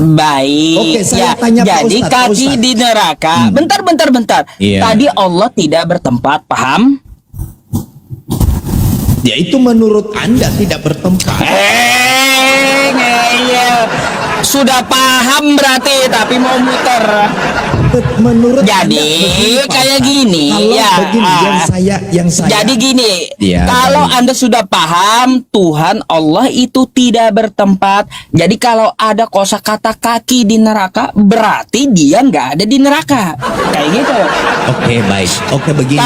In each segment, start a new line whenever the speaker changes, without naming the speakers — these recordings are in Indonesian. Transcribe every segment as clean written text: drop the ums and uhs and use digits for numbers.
Baik.
Oke, saya
ya.
tanya Pak
Jadi
Ustadz, Pak
kaki
Ustadz.
di neraka. Bentar.
Iya.
Tadi Allah tidak bertempat, paham?
Ya itu menurut Anda tidak bertempat.
Ngeyel. Sudah paham berarti, tapi mau muter.
Menurut
Jadi
Anda begini, Pak
kayak
Ustadz.
gini,
Kalau
ya.
begini, yang saya.
Jadi gini,
Iya,
kalau
baik.
Anda sudah paham Tuhan Allah itu tidak bertempat. Jadi kalau ada kosakata kaki di neraka, berarti dia nggak ada di neraka. Kayak gitu.
Oke, baik. Oke, begini.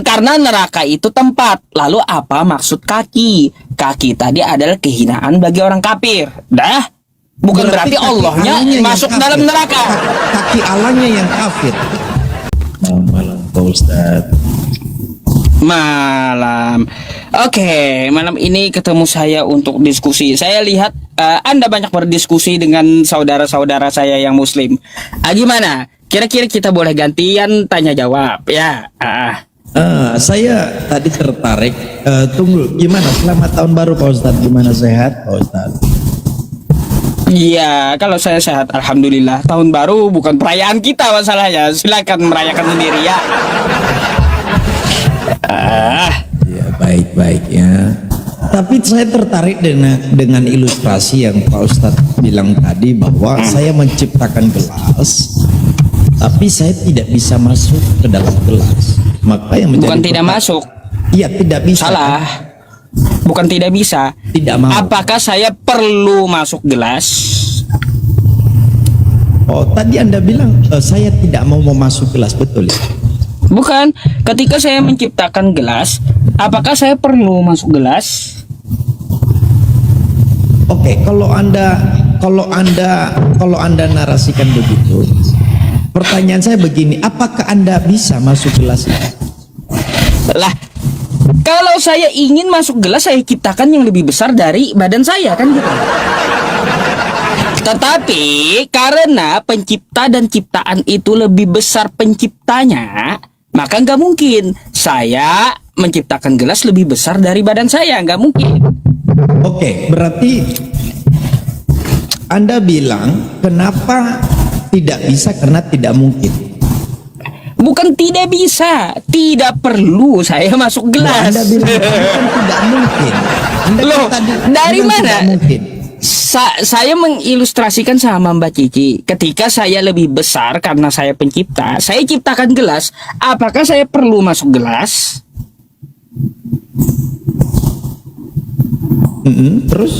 Karena neraka itu tempat. Lalu apa maksud kaki? Kaki tadi adalah kehinaan bagi orang kafir. Dah. Bukan berarti
kaki
Allahnya
Allahnya yang
masuk
kafir.
dalam neraka.
Kaki Allahnya yang kafir. Malam, Pak Ustadz.
Malam. Oke, malam ini ketemu saya untuk diskusi. Saya lihat Anda banyak berdiskusi dengan saudara-saudara saya yang muslim. Gimana? Kira-kira kita boleh gantian tanya jawab ya?
Saya tadi tertarik. Tunggu, gimana? Selamat tahun baru Pak Ustadz. Gimana, sehat Pak Ustadz?
Iya, kalau saya sehat, alhamdulillah. Tahun baru bukan perayaan kita masalahnya. Silakan merayakan sendiri ya.
Ya, baik ya. Tapi saya tertarik dengan ilustrasi yang Pak Ustadz bilang tadi bahwa saya menciptakan gelas, tapi saya tidak bisa masuk ke dalam gelas. Maka yang menjadi
Bukan tidak masuk.
Iya, tidak bisa.
Salah. Bukan tidak bisa.
Tidak mau.
Apakah saya perlu masuk gelas?
Oh, tadi Anda bilang saya tidak mau masuk gelas, betul ya?
Bukan. Ketika saya menciptakan gelas, apakah saya perlu masuk gelas?
Oke, kalau Anda narasikan begitu, pertanyaan saya begini, apakah Anda bisa masuk gelas itu?
Lah, kalau saya ingin masuk gelas, saya ciptakan yang lebih besar dari badan saya, kan gitu. Tetapi karena pencipta dan ciptaan itu lebih besar penciptanya, maka nggak mungkin saya menciptakan gelas lebih besar dari badan saya, nggak mungkin.
Oke, berarti Anda bilang kenapa tidak bisa karena tidak mungkin.
Bukan tidak bisa, tidak perlu saya masuk gelas.
Anda bilang kan tidak mungkin. Anda
Loh,
tadi
dari
bilang
mana?
tidak mungkin.
Saya mengilustrasikan sama Mbak Cici. Ketika saya lebih besar karena saya pencipta, saya ciptakan gelas. Apakah saya perlu masuk gelas?
Terus?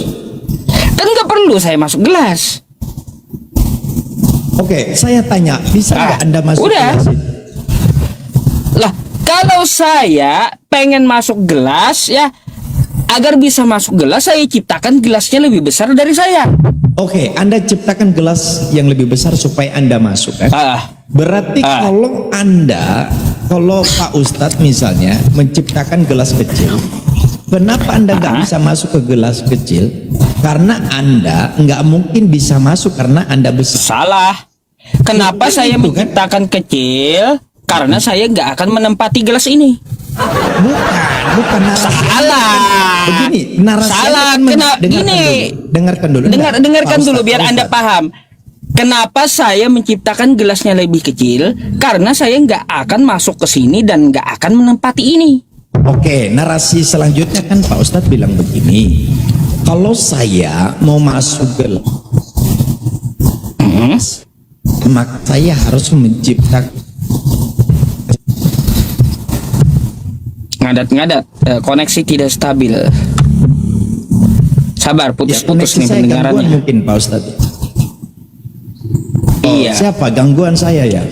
Kan nggak perlu saya masuk gelas.
Oke, saya tanya, bisa nggak Anda masuk
udah.
gelas itu?
Lah, kalau saya pengen masuk gelas ya, agar bisa masuk gelas, saya ciptakan gelasnya lebih besar dari saya.
Oke, Anda ciptakan gelas yang lebih besar supaya Anda masuk kan? Berarti kalau Pak Ustadz misalnya menciptakan gelas kecil, kenapa Anda nggak bisa masuk ke gelas kecil? Karena Anda nggak mungkin bisa masuk karena Anda besar.
Salah. Kenapa saya
itu, kan?
menciptakan kecil? Karena saya nggak akan menempati gelas ini.
Bukan narasi.
Salah.
Begini, narasi.
Salah.
Dengarkan dulu.
Dengarkan
Pak
dulu
Ustadz,
biar
Pak
Anda
Ustadz.
paham. Kenapa saya menciptakan gelasnya lebih kecil? Karena saya nggak akan masuk ke sini dan nggak akan menempati ini.
Oke, narasi selanjutnya kan Pak Ustadz bilang begini. Kalau saya mau masuk gelas, maka saya harus menciptakan.
Ngadat-ngadat, koneksi tidak stabil. Sabar, putus-putus
koneksi
nih
saya gangguan
pendengarannya.
mungkin Pak Ustadz.
Iya.
Siapa gangguan saya ya?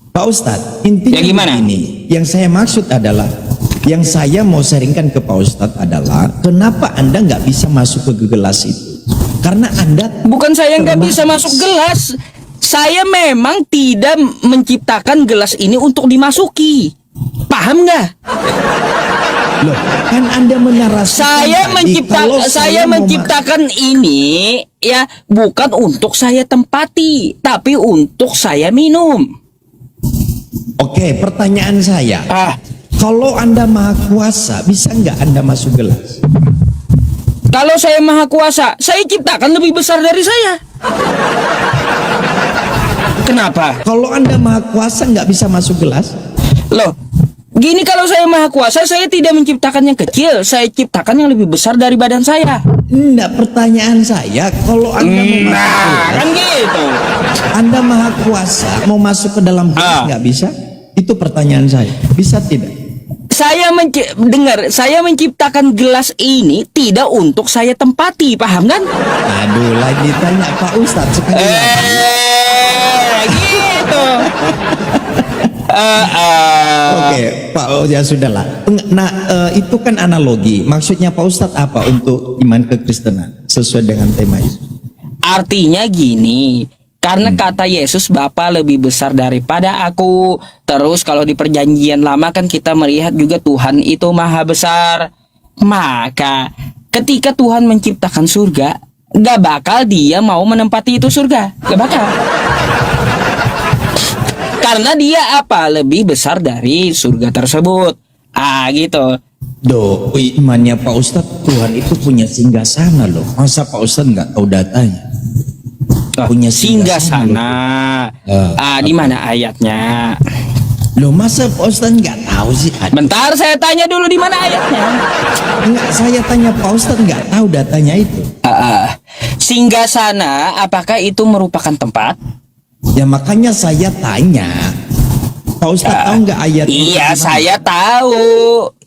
Pak Ustadz, intinya
Ya, gimana?
begini. Yang saya maksud adalah, yang saya mau sharingkan ke Pak Ustadz adalah, kenapa Anda nggak bisa masuk ke gelas itu? Karena Anda
Bukan saya nggak
terbatas.
bisa masuk gelas. Saya memang tidak menciptakan gelas ini untuk dimasuki. Paham nggak?
Loh, kan Anda menarasikan
Saya menciptakan ini ya bukan untuk saya tempati, tapi untuk saya minum.
Oke, pertanyaan saya. Kalau Anda maha kuasa, bisa nggak Anda masuk gelas?
Kalau saya maha kuasa, saya ciptakan lebih besar dari saya. Kenapa?
Kalau Anda maha kuasa nggak bisa masuk gelas?
Loh, gini, kalau saya maha kuasa, saya tidak menciptakan yang kecil, saya ciptakan yang lebih besar dari badan saya.
Enggak, pertanyaan saya, kalau Anda mau masuk
Nah,
gelas,
kan gitu.
Anda maha kuasa mau masuk ke dalam gelas nggak bisa? Itu pertanyaan saya. Bisa tidak?
Saya menciptakan gelas ini tidak untuk saya tempati, paham kan?
Aduh, lagi tanya Pak Ustadz sekali lagi.
Gitu.
Oke, Pak, oh, ya sudahlah. Nah, itu kan analogi. Maksudnya Pak Ustadz apa untuk iman kekristenan sesuai dengan tema itu?
Artinya gini, karena kata Yesus Bapa lebih besar daripada aku. Terus kalau di perjanjian lama kan kita melihat juga Tuhan itu maha besar. Maka ketika Tuhan menciptakan surga, gak bakal dia mau menempati itu surga. Gak bakal. Karena dia apa? Lebih besar dari surga tersebut. Gitu.
Imannya Pak Ustadz, Tuhan itu punya singgasana loh. Masa Pak Ustadz nggak tahu datanya? Punya
singgasana. Di mana ayatnya?
Loh, masa Pak Ustadz nggak tahu sih?
Bentar, saya tanya dulu di mana ayatnya.
Enggak, saya tanya Pak Ustadz nggak tahu datanya itu.
Singgasana, apakah itu merupakan tempat?
Ya makanya saya tanya. Pak Ustadz tahu nggak ayat?
Iya, saya tahu.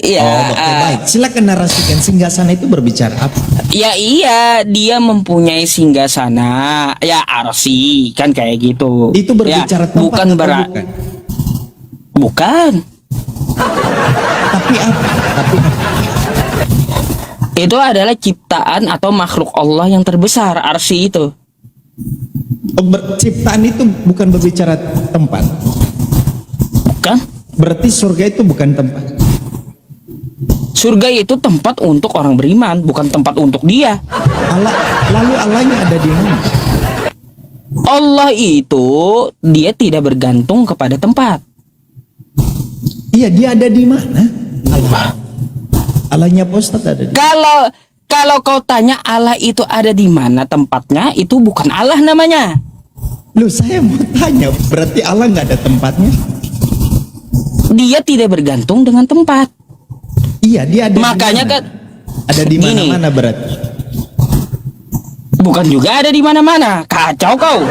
Iya.
Oke, baik. Silakan narasikan singgasana itu berbicara apa?
Ya iya, dia mempunyai singgasana, ya arsi, kan kayak gitu.
Itu berbicara
ya,
tempat
bukan
atau bukan?
Bukan.
Tapi apa?
Itu adalah ciptaan atau makhluk Allah yang terbesar, arsi itu.
Ciptaan itu bukan berbicara tempat.
Kan?
Berarti surga itu bukan tempat.
Surga itu tempat untuk orang beriman, bukan tempat untuk dia.
Lalu Allahnya ada di mana?
Allah itu dia tidak bergantung kepada tempat.
Iya, dia ada di mana? Allahnya Pak Ustadz ada di.
Kalau kau tanya Allah itu ada di mana tempatnya, itu bukan Allah namanya.
Loh, saya mau tanya, berarti Allah nggak ada tempatnya?
Dia tidak bergantung dengan tempat.
Iya, dia ada.
Makanya kan
ada di mana-mana berarti.
Bukan juga ada di mana-mana. Kacau kau.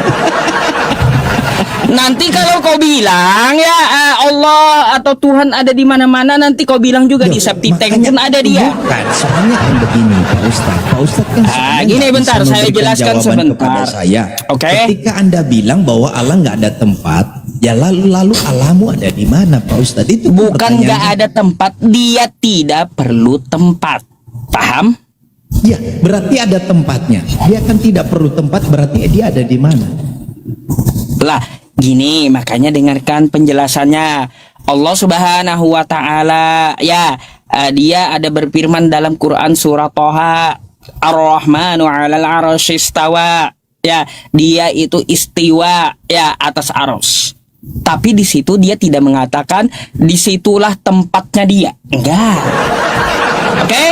Nanti kalau kau bilang ya Allah atau Tuhan ada di mana-mana, nanti kau bilang juga di Septic Tank pun ada dia.
Bukan, soalnya kan begini Pak Ustadz. Pak Ustadz kan
gini bentar, saya jelaskan sebentar.
Saya.
Oke.
Ketika Anda bilang bahwa Allah nggak ada tempat, ya lalu Allahmu ada di mana Pak Ustadz? Itu
bukan nggak ada tempat, dia tidak perlu tempat. Paham?
Ya, berarti ada tempatnya. Dia kan tidak perlu tempat, berarti dia ada di mana?
Lah, gini, makanya dengarkan penjelasannya. Allah Subhanahu wa taala ya, dia ada berfirman dalam Quran surah Thaha, Ar-Rahmanu 'alal 'arsy istawa. Ya, dia itu istiwa ya atas arsy. Tapi di situ dia tidak mengatakan disitulah tempatnya dia. Enggak. Oke?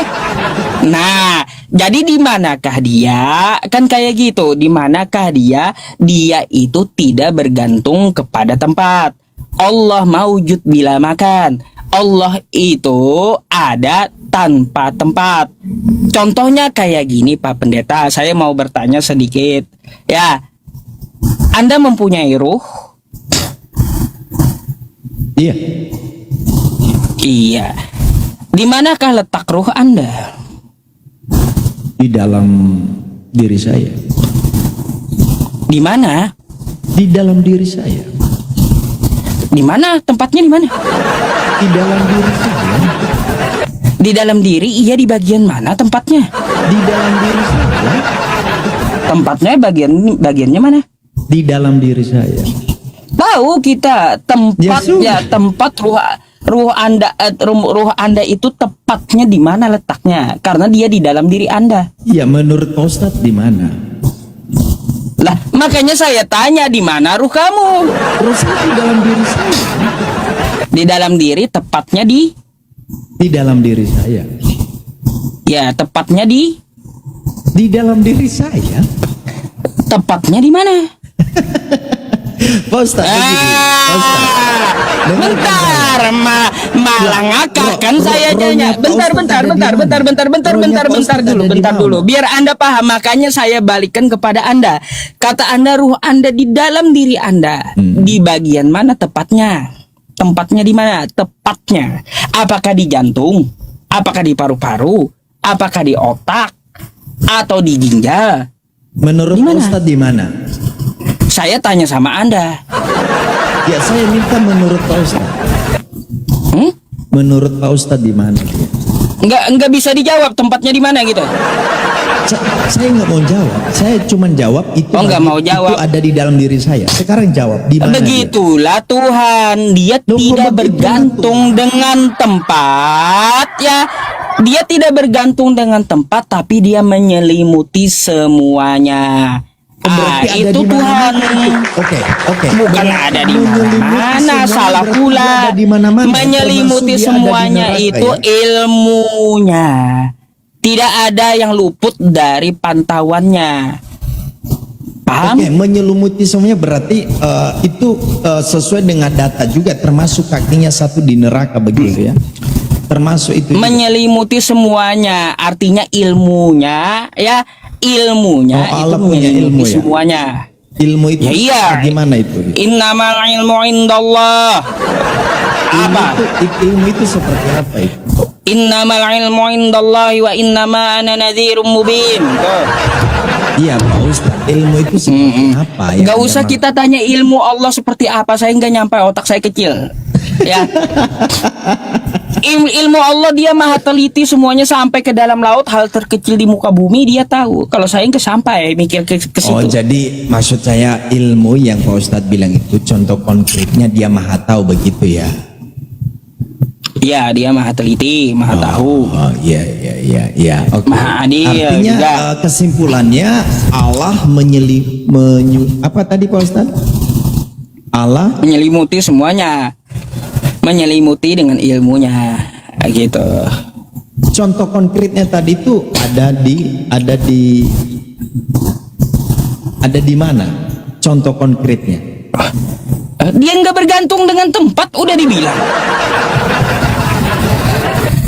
Nah, jadi di manakah dia? Kan kayak gitu. Di manakah dia? Dia itu tidak bergantung kepada tempat. Allah maujud bila makan. Allah itu ada tanpa tempat. Contohnya kayak gini Pak Pendeta. Saya mau bertanya sedikit. Ya, Anda mempunyai ruh?
Iya.
Iya. Di manakah letak ruh Anda?
Di dalam diri saya.
Di mana?
Di dalam diri saya.
Di mana? Tempatnya di mana?
Di dalam diri saya.
Di dalam diri, iya, di bagian mana tempatnya?
Di dalam diri saya.
Tempatnya bagiannya mana?
Di dalam diri saya.
Tahu kita tempat
Ya,
tempat ruh Anda itu tepatnya di mana letaknya? Karena dia di dalam diri Anda.
Iya, menurut Pak Ustadz di mana?
Lah, makanya saya tanya di mana ruh kamu?
Ruh saya di dalam diri saya.
Di dalam diri, tepatnya di
dalam diri saya.
ya, tepatnya di
Di dalam diri saya.
Tepatnya di mana?
Pak Ustadz, begini. Pak Ustadz, dengarkan saya.
Malah ngakak kan saya
rohnya
jadinya.
Pak Ustadz
Bentar
ada di mana? Rohnya Pak Ustadz ada di
dulu.
mana?
Biar Anda paham, makanya saya balikan kepada Anda. Kata Anda ruh Anda di dalam diri Anda. Di bagian mana tepatnya? Tempatnya di mana? Tepatnya. Apakah di jantung? Apakah di paru-paru? Apakah di otak? Atau di ginjal?
Menurut
Di
Pak
mana?
Ustadz di mana?
Saya tanya sama Anda.
Ya saya minta menurut Pak Ustadz. Menurut Pak Ustadz di mana?
Nggak bisa dijawab tempatnya di mana gitu.
Saya nggak mau jawab. Saya cuma jawab itu.
Oh, nggak mau jawab.
Itu ada di dalam diri saya. Sekarang jawab di mana?
Begitulah Tuhan, dia
Loh, kok
tidak
begitulah
bergantung dengan tempat ya. Dia tidak bergantung dengan tempat, tapi dia menyelimuti semuanya.
Oh, berarti ada
Itu
di
Tuhan.
mana-mana. Oke.
Bukan ada di mana-mana, salah pula. Menyelimuti semuanya itu ilmunya. Tidak ada yang luput dari pantauannya. Paham?
Oke, menyelimuti semuanya berarti itu sesuai dengan data juga, termasuk kakinya satu di neraka begitu ya. Termasuk itu juga.
Menyelimuti semuanya, artinya ilmunya ya, ilmunya itu
Allah punya
menyelimuti
ilmu ya?
semuanya.
Ilmu itu
Ya iya.
gimana itu?
Innamal ilmu indallah. Apa?
Ilmu itu seperti apa itu?
Innamal ilmu indallah wa innama ana nadhirum mubin. Tuh.
Iya Pak Ustadz, ilmu itu seperti apa ya?
Gak usah kita tanya ilmu Allah seperti apa, saya nggak nyampe, otak saya kecil. Ya. Ilmu Allah dia maha teliti, semuanya sampai ke dalam laut, hal terkecil di muka bumi dia tahu. Kalau saya nggak sampai mikir ke situ.
Oh jadi maksud saya ilmu yang Pak Ustadz bilang itu contoh konkretnya dia maha tahu begitu ya?
Iya, dia maha teliti, maha tahu.
Oh iya. Oke.
Maha adil
Artinya
juga.
Kesimpulannya Allah apa tadi Pak Ustadz? Allah
Menyelimuti semuanya, menyelimuti dengan ilmunya, gitu.
contoh konkretnya tadi itu ada di mana? Contoh konkretnya?
Dia nggak bergantung dengan tempat, udah dibilang.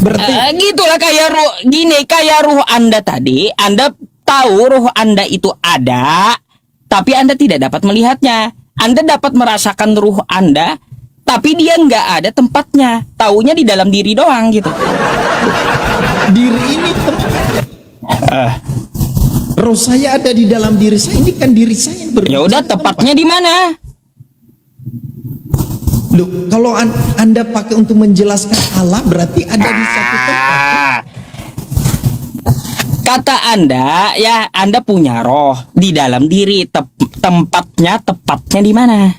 Berarti
Gitulah kayak ruh Anda tadi, Anda tahu ruh Anda itu ada, tapi Anda tidak dapat melihatnya. Anda dapat merasakan ruh Anda, tapi dia nggak ada tempatnya. Taunya di dalam diri doang gitu.
diri ini roh saya ada di dalam diri saya, ini kan diri saya yang
Ya udah, tepatnya di mana?
Loh, kalau Anda pakai untuk menjelaskan Allah berarti ada di satu tempat.
Kata Anda ya, Anda punya roh di dalam diri, tepatnya di mana?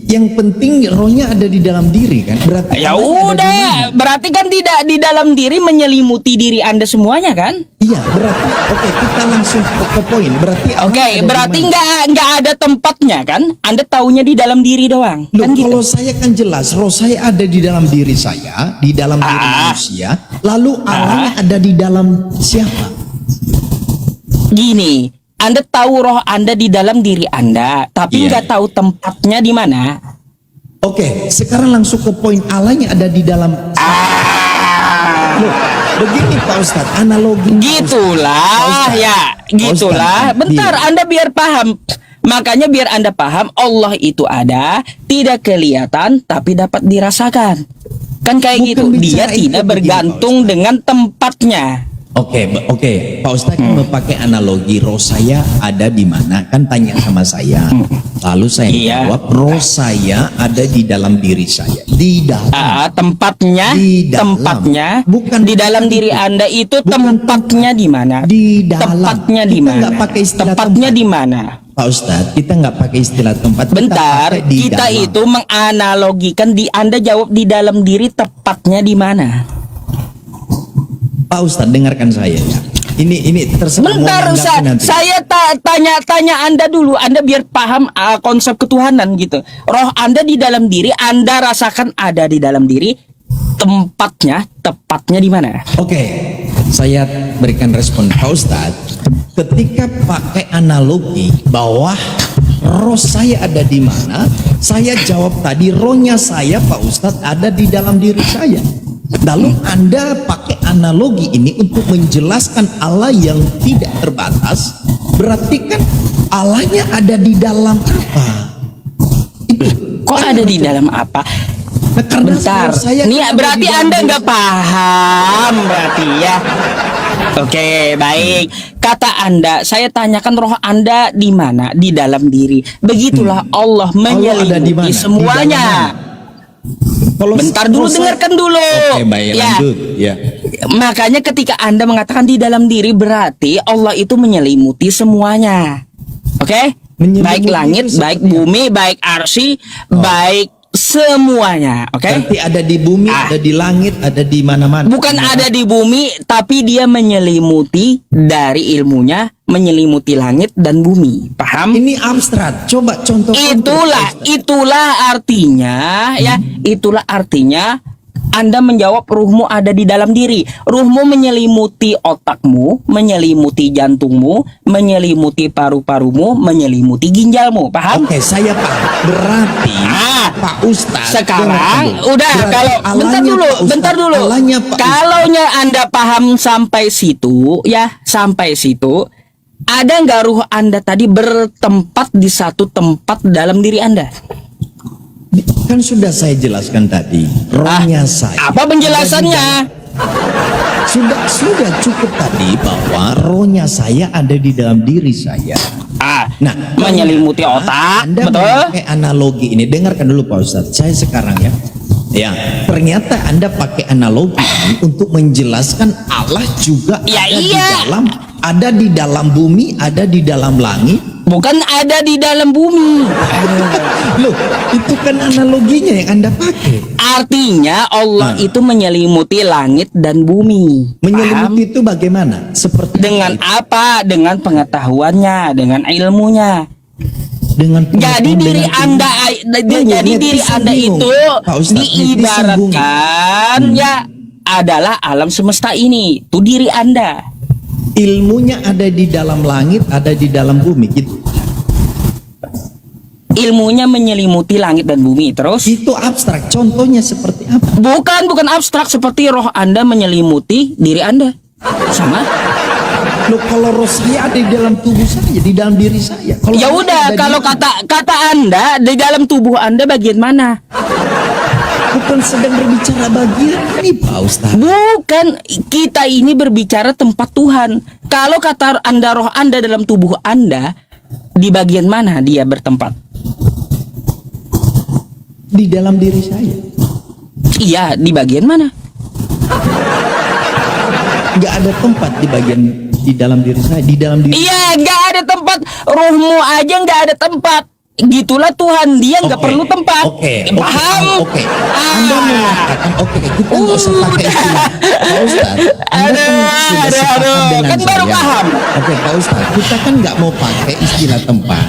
Yang penting rohnya ada di dalam diri kan? Berarti
Ya
Allah ada di
udah,
mana?
berarti kan tidak di dalam diri, menyelimuti diri Anda semuanya kan?
Iya, berarti oke, kita langsung ke poin. Berarti Allah
Oke,
ada di
berarti
mana?
nggak ada tempatnya kan? Anda taunya di dalam diri doang.
Loh,
Kan gitu.
kalau saya kan jelas roh saya ada di dalam diri saya, di dalam diri manusia. Lalu Allah ada di dalam siapa?
Gini, Anda tahu roh Anda di dalam diri Anda, tapi
Iya.
nggak tahu tempatnya di mana.
Oke, sekarang langsung ke poin Allahnya ada di dalam. Loh, begini Pak Ustadz, analogi. Pak
Gitulah
Ustadz.
ya, gitulah.
Ustadz,
Bentar,
iya.
Anda biar paham. Makanya biar Anda paham, Allah itu ada, tidak kelihatan tapi dapat dirasakan. Kan kayak
Bukan
gitu. Dia
bicara itu
tidak
begini,
bergantung dengan tempatnya.
Oke, Pak Ustadz kan memakai analogi roh saya ada di mana? Kan tanya sama saya. Lalu saya
Iya.
jawab roh saya ada di dalam diri saya. Di dalam.
Tempatnya,
Di dalam.
tempatnya,
Bukan
di dalam
bukan
diri
itu.
Anda itu
Bukan
tempatnya di mana?
Di dalam.
Tempatnya di
Kita
mana?
nggak pakai istilah
Tempatnya
tempat.
di mana?
Pak Ustadz, kita nggak pakai istilah tempat. kita
Bentar,
pakai di
kita
dalam.
itu menganalogikan Anda jawab di dalam diri, tepatnya di mana?
Pak Ustadz, dengarkan saya ya. Ini terserah. mau
Bentar,
menanggapi nanti.
saya tanya Anda dulu, Anda biar paham konsep ketuhanan gitu. Roh Anda di dalam diri, Anda rasakan ada di dalam diri, tempatnya, tepatnya di mana?
Oke, Saya berikan respon Pak Ustadz. Ketika pakai analogi bahwa roh saya ada di mana, saya jawab tadi rohnya saya Pak Ustadz ada di dalam diri saya. Lalu Anda pakai analogi ini untuk menjelaskan Allah yang tidak terbatas, berarti kan Allahnya ada di dalam apa?
Kok ada di dalam apa?
Nah, karena
Bentar,
saya
nih
kan ada
berarti
di dalam
Anda
diri
nggak paham berarti ya. Oke, baik. Kata Anda, saya tanyakan roh Anda di mana? Di dalam diri. Begitulah Allah
Allah ada di mana?
menyelimuti semuanya.
Kalau
Bentar dulu, dengarkan dulu.
Oke, baik,
Ya.
lanjut. Ya.
Makanya ketika Anda mengatakan di dalam diri, berarti Allah itu menyelimuti semuanya. Oke?
Menyelimuti
Baik langit,
itu
baik
seperti
bumi, baik arsy, baik semuanya. Oke?
Berarti ada di bumi, ada di langit, ada di mana-mana.
Bukan ada di bumi, tapi dia menyelimuti dari ilmunya, menyelimuti langit dan bumi. Paham?
Ini abstrak. Coba contoh.
Itulah artinya ya, itulah artinya Anda menjawab ruhmu ada di dalam diri. Ruhmu menyelimuti otakmu, menyelimuti jantungmu, menyelimuti paru-parumu, menyelimuti ginjalmu. Paham?
Oke, saya paham. Berarti Pak Ustadz.
Sekarang
dengar dulu.
udah,
Berarti
kalau bentar dulu.
Allahnya Pak Ustadz.
Kalaunya Anda paham sampai situ ya, sampai situ, ada nggak ruh Anda tadi bertempat di satu tempat dalam diri Anda?
Kan sudah saya jelaskan tadi. Rohnya saya.
Apa penjelasannya?
Sudah cukup tadi bahwa rohnya saya ada di dalam diri saya. Nah,
Menyelimuti otak,
Anda
betul?
memakai analogi ini. Dengarkan dulu Pak Ustadz. Saya sekarang ya. Ya, ternyata Anda pakai analogi ini untuk menjelaskan Allah juga
Ya,
ada
iya.
ada di dalam bumi, ada di dalam langit.
Bukan ada di dalam bumi.
Loh, itu kan analoginya yang Anda pakai.
Artinya Allah itu menyelimuti langit dan bumi. Paham?
Menyelimuti itu bagaimana? Seperti
Dengan apa? Dengan pengetahuannya, dengan ilmunya.
dengan
Jadi diri Anda, jadi diri Anda itu diibaratkan ya adalah alam semesta ini. Itu diri Anda.
ilmunya ada di dalam langit, ada di dalam bumi gitu.
Ilmunya menyelimuti langit dan bumi. Terus?
Itu abstrak. Contohnya seperti apa?
Bukan abstrak, seperti roh Anda menyelimuti diri Anda. Sama?
Loh, kalau roh saya ada di dalam tubuh saya, di dalam diri saya. Kalau
Ya
saya
udah,
ada
kalau
di-
kata Anda di dalam tubuh Anda bagian mana?
bukan sedang berbicara bagian ini Pak Ustaz.
Bukan, kita ini berbicara tempat Tuhan. Kalau kata Anda roh Anda dalam tubuh Anda, di bagian mana dia bertempat?
Di dalam diri saya.
Iya, di bagian mana?
Nggak ada tempat di bagian di dalam diri saya, di dalam diri.
Iya, nggak ada tempat. Rohmu aja nggak ada tempat. Gitulah Tuhan, dia nggak
Oke,
perlu tempat. Paham?
Oke. Anda mengatakan oke, kita nggak usah pakai istilah. Pak Ustaz, Anda kan sudah sepakat dengan
kan baru
saya.
paham.
Oke, Pak Ustaz, kita kan nggak mau pakai istilah tempat.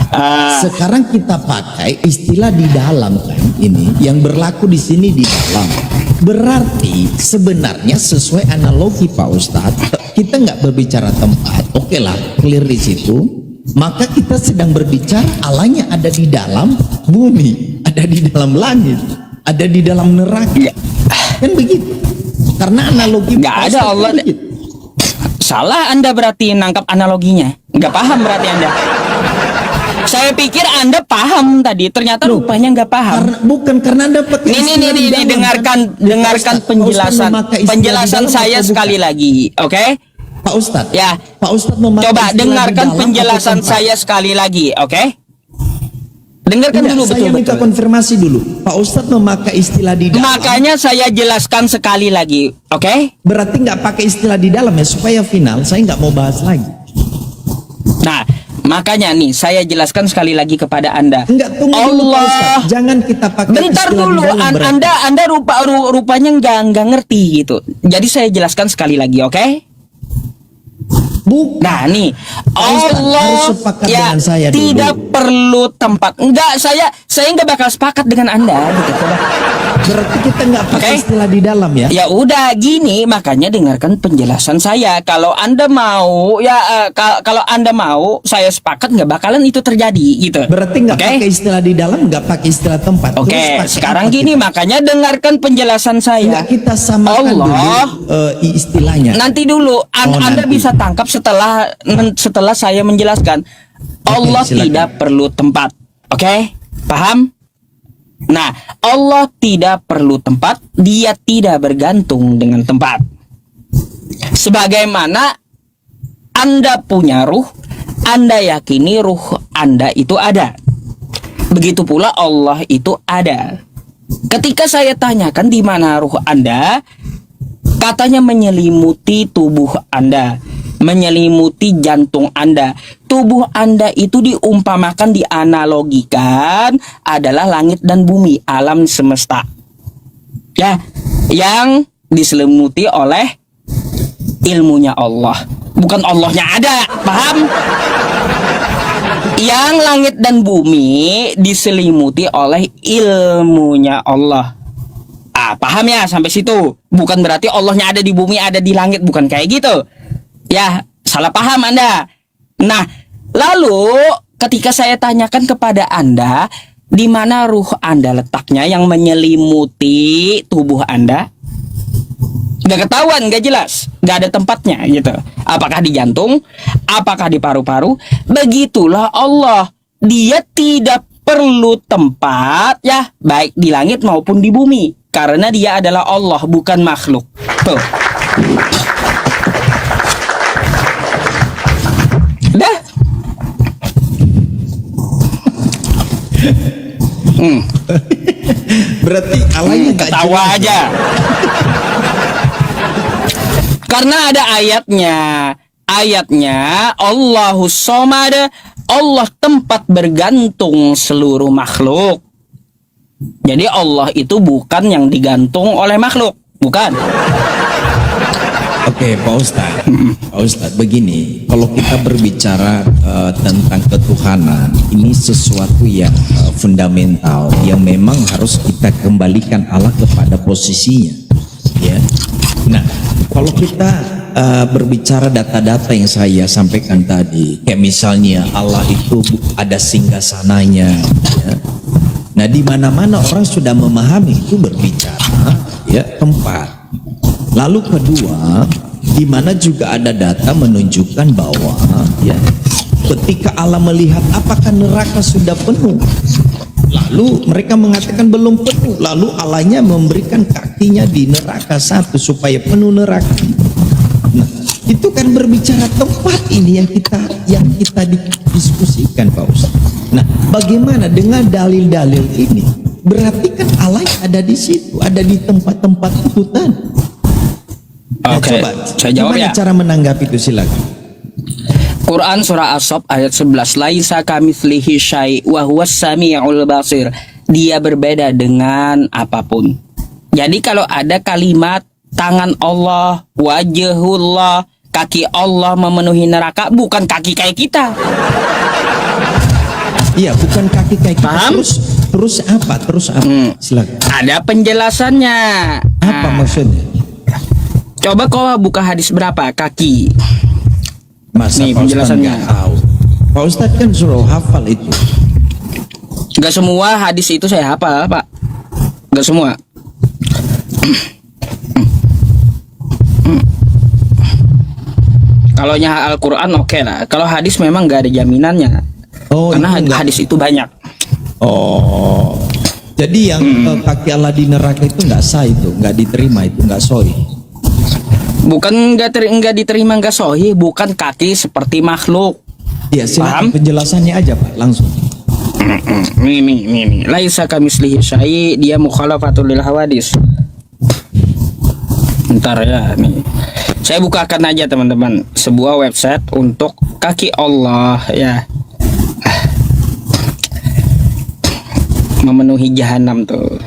Sekarang kita pakai istilah di dalam kan ini yang berlaku di sini di dalam. Berarti sebenarnya sesuai analogi Pak Ustaz, kita nggak berbicara tempat. Oke lah, clear di situ. Maka kita sedang berbicara Allahnya ada di dalam bumi, ada di dalam langit, ada di dalam neraka. Kan begitu. Karena analogi
Nggak
Pak
ada
Ustaz
Allah.
kan begitu.
Salah Anda berarti nangkap analoginya. Nggak paham berarti Anda. Saya pikir Anda paham tadi, ternyata
Loh,
rupanya nggak paham.
Bukan karena Anda pakai
Ini
istilah di dalam,
dengarkan
kan?
dengarkan
Pak Ustaz memakai istilah di
penjelasan
dalam
saya
atau
sekali
bukan?
lagi, oke?
Pak Ustaz.
Ya.
Pak Ustaz memakai
Coba
istilah di
dengarkan
dalam
penjelasan
atau tempat?
saya sekali lagi, oke? Dengarkan
Tidak,
dulu
saya minta
betul-betul.
konfirmasi dulu. Pak Ustaz memakai istilah di dalam.
Makanya saya jelaskan sekali lagi, oke?
Berarti nggak pakai istilah di dalam ya supaya final. Saya nggak mau bahas lagi.
Nah, makanya nih saya jelaskan sekali lagi kepada Anda.
Enggak, tunggu dulu Pak Ustaz.
Allah.
Jangan kita pakai
Bentar
istilah
dulu,
di dalam berarti.
Anda rupanya nggak ngerti gitu. Jadi saya jelaskan sekali lagi, oke?
Bukan.
Nah nih,
Ustaz,
Allah
harus sepakat
ya
dengan saya dulu.
tidak perlu tempat. Enggak, saya nggak bakal sepakat dengan Anda gitu. Coba.
Berarti kita nggak pakai
Oke.
istilah di dalam ya?
Ya udah gini, makanya dengarkan penjelasan saya. Kalau Anda mau, ya kalau Anda mau, saya sepakat nggak bakalan itu terjadi gitu.
Berarti nggak
Oke?
pakai istilah di dalam, nggak pakai istilah tempat.
Oke,
Terus pakai
sekarang
apa
gini,
kita?
makanya dengarkan penjelasan saya.
Nggak kita samakan
Allah.
dulu istilahnya.
Nanti dulu, Anda
nanti.
bisa tangkap setelah saya menjelaskan. Allah
silakan.
tidak perlu tempat. Oke? Paham? Nah, Allah tidak perlu tempat, dia tidak bergantung dengan tempat. Sebagaimana Anda punya ruh, Anda yakini ruh Anda itu ada. Begitu pula Allah itu ada. Ketika saya tanyakan di mana ruh Anda, katanya menyelimuti tubuh Anda, menyelimuti jantung Anda. Tubuh Anda itu diumpamakan, dianalogikan adalah langit dan bumi, alam semesta. Ya, yang diselimuti oleh ilmunya Allah. Bukan Allahnya ada, paham? Yang langit dan bumi diselimuti oleh ilmunya Allah. Paham ya sampai situ? Bukan berarti Allahnya ada di bumi, ada di langit, bukan kayak gitu. Ya, salah paham Anda. Nah, lalu ketika saya tanyakan kepada Anda, di mana ruh Anda letaknya yang menyelimuti tubuh Anda? Nggak ketahuan, nggak jelas, nggak ada tempatnya gitu. Apakah di jantung? Apakah di paru-paru? Begitulah Allah. Dia tidak perlu tempat, ya, baik di langit maupun di bumi, karena dia adalah Allah, bukan makhluk. Tuh. Dah.
Berarti Allahnya nggak
Ketawa
jelas.
aja. Karena ada ayatnya. Ayatnya Allahus Somad, Allah tempat bergantung seluruh makhluk. Jadi Allah itu bukan yang digantung oleh makhluk, bukan.
Oke, Pak Ustadz. Pak Ustadz, begini, kalau kita berbicara tentang ketuhanan, ini sesuatu yang fundamental, yang memang harus kita kembalikan Allah kepada posisinya. Ya. Nah, kalau kita berbicara data-data yang saya sampaikan tadi, kayak misalnya Allah itu ada singgasananya. Ya. Nah, di mana-mana orang sudah memahami itu berbicara, ya, tempat. Lalu kedua, di mana juga ada data menunjukkan bahwa, ya, ketika Allah melihat apakah neraka sudah penuh, lalu mereka mengatakan belum penuh, lalu Allahnya memberikan kakinya di neraka satu supaya penuh neraka. Nah, itu kan berbicara tempat ini yang kita diskusikan, Pak Ustaz. Nah, bagaimana dengan dalil-dalil ini? Berarti kan Allah ada di situ, ada di tempat-tempat itu tadi. Nah,
Oke,
coba,
saya jawab
gimana
ya.
cara menanggapi itu, silakan.
Quran surah As-Saff ayat 11, laisa kamitslihi syai' wa huwas samiul basir. Dia berbeda dengan apapun. Jadi kalau ada kalimat tangan Allah, wajhullah, kaki Allah memenuhi neraka, bukan kaki kayak kita.
Iya, bukan kaki kayak kita.
Paham?
Terus apa? Silakan.
Ada penjelasannya.
Apa
Nah,
maksudnya?
coba kau buka hadis berapa kaki?
Masa
Nih,
Pak Ustadz
penjelasannya.
nggak tahu? Pak Ustadz kan suruh hafal itu.
Gak semua hadis itu saya hafal, Pak. Gak semua. Kalau nya Al-Quran oke lah. Kalau hadis memang gak ada jaminannya.
Oh,
Karena
itu enggak.
hadis itu banyak.
Oh, jadi yang kaki Allah di neraka itu nggak sah, itu nggak diterima, itu nggak sahih.
Bukan nggak diterima, nggak sahih. Bukan kaki seperti makhluk.
Iya, silakan
Paham?
penjelasannya aja Pak, langsung.
Nih. Laisa kamitslihi syai', dia mukhalafatul lil hawadis. Ntar ya nih. Saya bukakan aja teman-teman sebuah website untuk kaki Allah ya. Memenuhi jahanam tuh.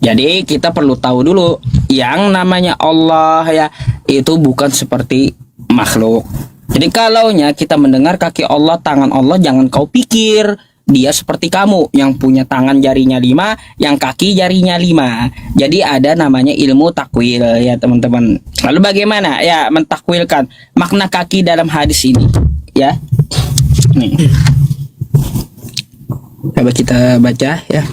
Jadi kita perlu tahu dulu yang namanya Allah ya itu bukan seperti makhluk. Jadi kalaunya kita mendengar kaki Allah, tangan Allah, jangan kau pikir dia seperti kamu yang punya tangan jarinya 5, yang kaki jarinya 5. Jadi ada namanya ilmu takwil ya teman-teman. Lalu bagaimana ya mentakwilkan makna kaki dalam hadis ini ya? Nih. Coba kita baca ya.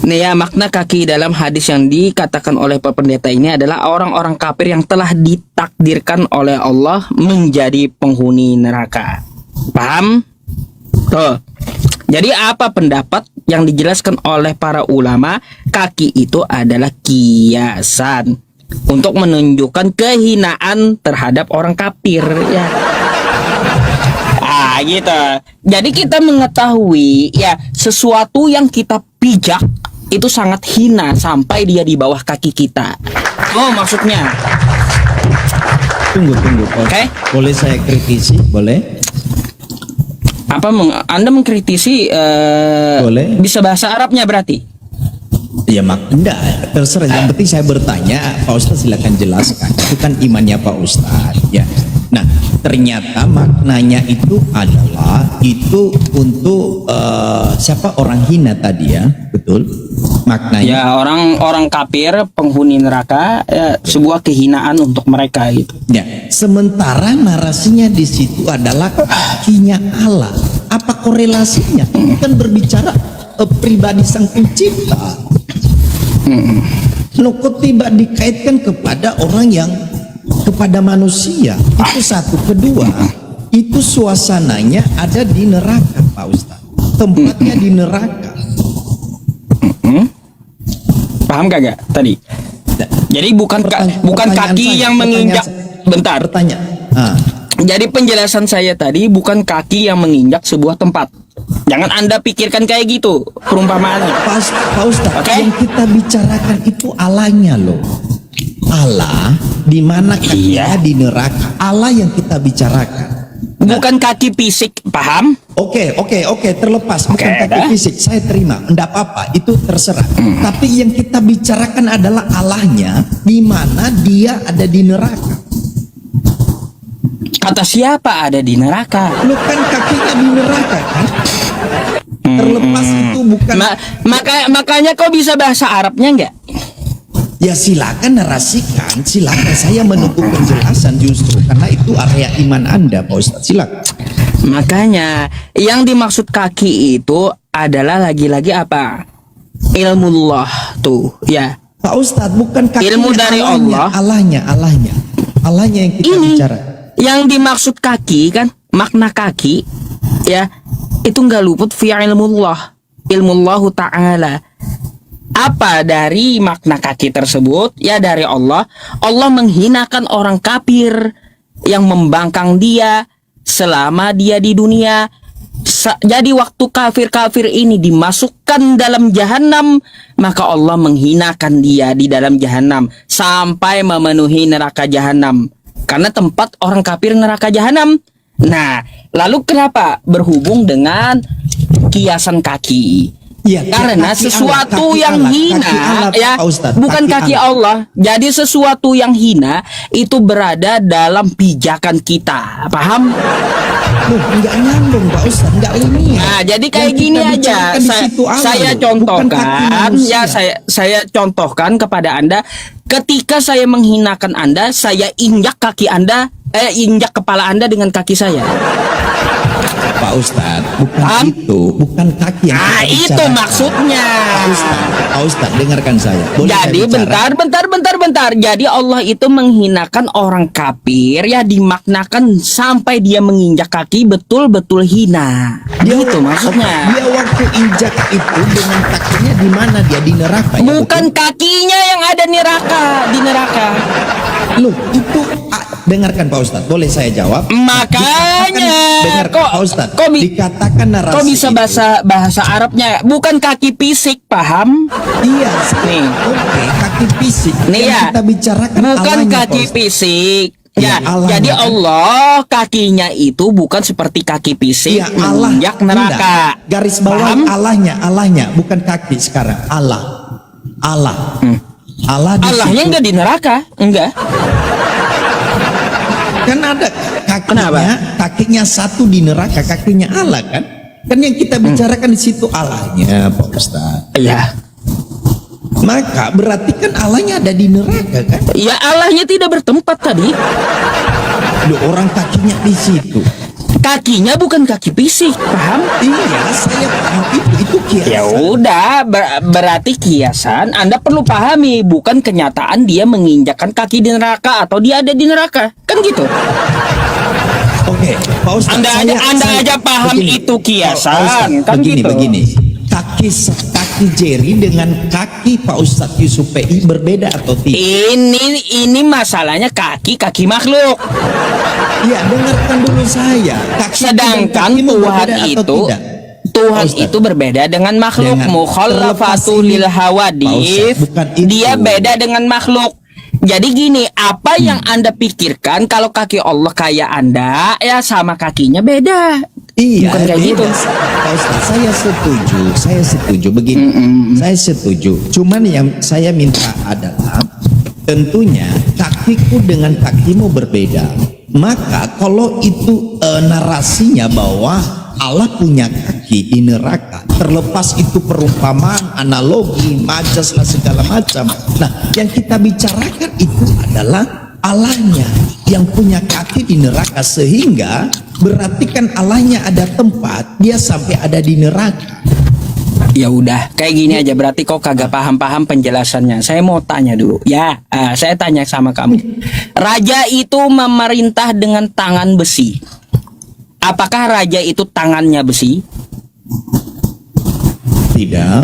Nih ya, makna kaki dalam hadis yang dikatakan oleh Pak Pendeta ini adalah orang-orang kafir yang telah ditakdirkan oleh Allah menjadi penghuni neraka. Paham? Tuh. Jadi apa pendapat yang dijelaskan oleh para ulama? Kaki itu adalah kiasan untuk menunjukkan kehinaan terhadap orang kafir ya. Gitu. Jadi kita mengetahui ya sesuatu yang kita pijak itu sangat hina sampai dia di bawah kaki kita. Oh, maksudnya.
Tunggu.
Oke.
Boleh saya kritisi? Boleh?
Apa Anda mengkritisi
Boleh.
bisa bahasa Arabnya berarti?
Ya enggak, terserah. Yang penting saya bertanya, Pak Ustadz silakan jelaskan. Itu kan imannya Pak Ustadz ya. Nah, ternyata maknanya itu adalah itu untuk siapa orang hina tadi ya, betul? Maknanya.
Ya, orang kafir penghuni neraka ya, sebuah kehinaan untuk mereka gitu.
Ya, sementara narasinya di situ adalah kakinya Allah. Apa korelasinya? Ini kan berbicara pribadi sang pencipta. Kok tidak dikaitkan kepada orang yang kepada manusia? Itu satu. Kedua, itu suasananya ada di neraka, Pak Ustaz. Tempatnya di neraka.
Paham kagak tadi? Jadi bukan kaki yang menginjak. Bentar. Jadi penjelasan saya tadi bukan kaki yang menginjak sebuah tempat. Jangan Anda pikirkan kayak gitu perumpamaannya.
Pak Ustaz,
Okay?
yang kita bicarakan itu Allahnya loh. Allah di mana kakinya di neraka. Allah yang kita bicarakan.
Bukan kaki fisik, paham?
Oke, terlepas bukan kaki fisik, saya terima, enggak apa-apa, itu terserah. Tapi yang kita bicarakan adalah Allahnya, di mana dia ada di neraka.
Kata siapa ada di neraka?
Lu kan kakinya di neraka kan? Terlepas itu bukan.
Makanya kau bisa bahasa Arabnya enggak?
Ya silakan narasikan, silakan, saya menunggu penjelasan justru karena itu area iman Anda, Pak Ustadz. Silakan.
Makanya yang dimaksud kaki itu adalah lagi-lagi apa? Ilmullah tuh, ya.
Pak Ustadz, bukan kaki
Ilmu dari Allah.
Allahnya yang kita bicara.
Yang dimaksud kaki kan, makna kaki ya, itu nggak luput fi ilmullah. Ilmullahu ta'ala. Apa dari makna kaki tersebut? Ya dari Allah. Allah menghinakan orang kafir yang membangkang dia selama dia di dunia. Jadi waktu kafir-kafir ini dimasukkan dalam jahanam, maka Allah menghinakan dia di dalam jahanam sampai memenuhi neraka jahanam. Karena tempat orang kafir neraka jahanam. Nah, lalu kenapa berhubung dengan kiasan kaki?
Ya,
karena
kaki
sesuatu
Allah,
yang
Allah,
hina
Allah,
ya,
Pak Ustadz,
bukan kaki Allah. Jadi sesuatu yang hina itu berada dalam pijakan kita. Paham?
Loh, enggak nyambung Pak Ustadz, enggak ilmiah.
Nah, jadi kayak
Yang
gini
kita
aja.
bicarakan di situ Allah,
Saya
loh,
contohkan
bukan kaki manusia.
ya, saya contohkan kepada Anda. Ketika saya menghinakan Anda, saya injak kaki Anda, injak kepala Anda dengan kaki saya.
Pak Ustadz, bukan
Paham?
itu, bukan kaki yang kita
Itu
bicarakan.
maksudnya.
Pak Ustadz, dengarkan saya. Boleh
Jadi
saya bicara?
bentar. Jadi Allah itu menghinakan orang kafir ya, dimaknakan sampai dia menginjak kaki betul-betul hina. Gitu maksudnya.
Dia waktu injak itu dengan kakinya di mana dia di neraka? Ya,
Bukan kakinya yang ada di neraka.
Loh, itu dengarkan Pak Ustadz, boleh saya jawab?
Makanya
Dengarkan Pak Ustadz,
kok
dikatakan narasi
kok bisa
itu.
bahasa Arabnya bukan kaki fisik, paham?
Iya,
Nih.
Oke, kaki fisik.
Nih
Yang
ya,
kita bicarakan
bukan
Allahnya,
kaki
Pak Ustadz.
fisik.
Ya,
Ya,
Allahnya.
jadi Allah kakinya itu bukan seperti kaki fisik
Iya, Allah
menginjak neraka.
Enggak. Garis bawah
Paham?
Allahnya, bukan kaki sekarang. Allah. Allah di
Allahnya
situ.
enggak di neraka, enggak.
Kan ada kakinya,
Kenapa?
kakinya satu di neraka, kakinya Allah kan? Kan yang kita bicarakan di situ Allahnya, Pak Ustadz.
Iya.
Maka berarti kan Allahnya ada di neraka kan?
Ya Allahnya tidak bertempat tadi.
Loh, orang kakinya di situ.
Kakinya bukan kaki fisik, paham?
Iya, saya paham itu kiasan.
Ya udah, berarti kiasan Anda perlu pahami, bukan kenyataan dia menginjakkan kaki di neraka atau dia ada di neraka. Kan gitu.
Oke, Pak Ustadz,
Anda aja paham
begini.
itu kiasan,
Pak Ustadz,
kan gitu.
begini. Kaki Jerry dengan kaki Pak Ustadz Yusuf PI berbeda atau tidak?
Ini masalahnya kaki makhluk.
Iya, dengarkan dulu saya.
Sedangkan
kakimu
Tuhan
berbeda atau
itu
tidak?
Tuhan
Pak Ustadz,
itu berbeda dengan makhluk.
Jangan.
Mukhallafatu
Terlepas
lil
ini,
hawadith.
Pak Ustadz, bukan itu.
Dia beda dengan makhluk. Jadi gini, apa yang Anda pikirkan kalau kaki Allah kayak Anda, ya sama kakinya beda.
Iya,
Bukan kayak gitu.
Pak Ustadz, saya setuju begini. Saya setuju. Cuman yang saya minta adalah tentunya kakiku dengan kakimu berbeda. Maka kalau itu narasinya bahwa Allah punya kaki di neraka, terlepas itu perumpamaan, analogi, majas lah segala macam. Nah, yang kita bicarakan itu adalah Allahnya yang punya kaki di neraka, sehingga berarti kan Allahnya ada tempat dia sampai ada di neraka.
Ya udah, kayak gini aja, berarti kau kagak paham-paham penjelasannya. Saya mau tanya dulu. Ya, saya tanya sama kamu. Raja itu memerintah dengan tangan besi. Apakah raja itu tangannya besi?
Tidak.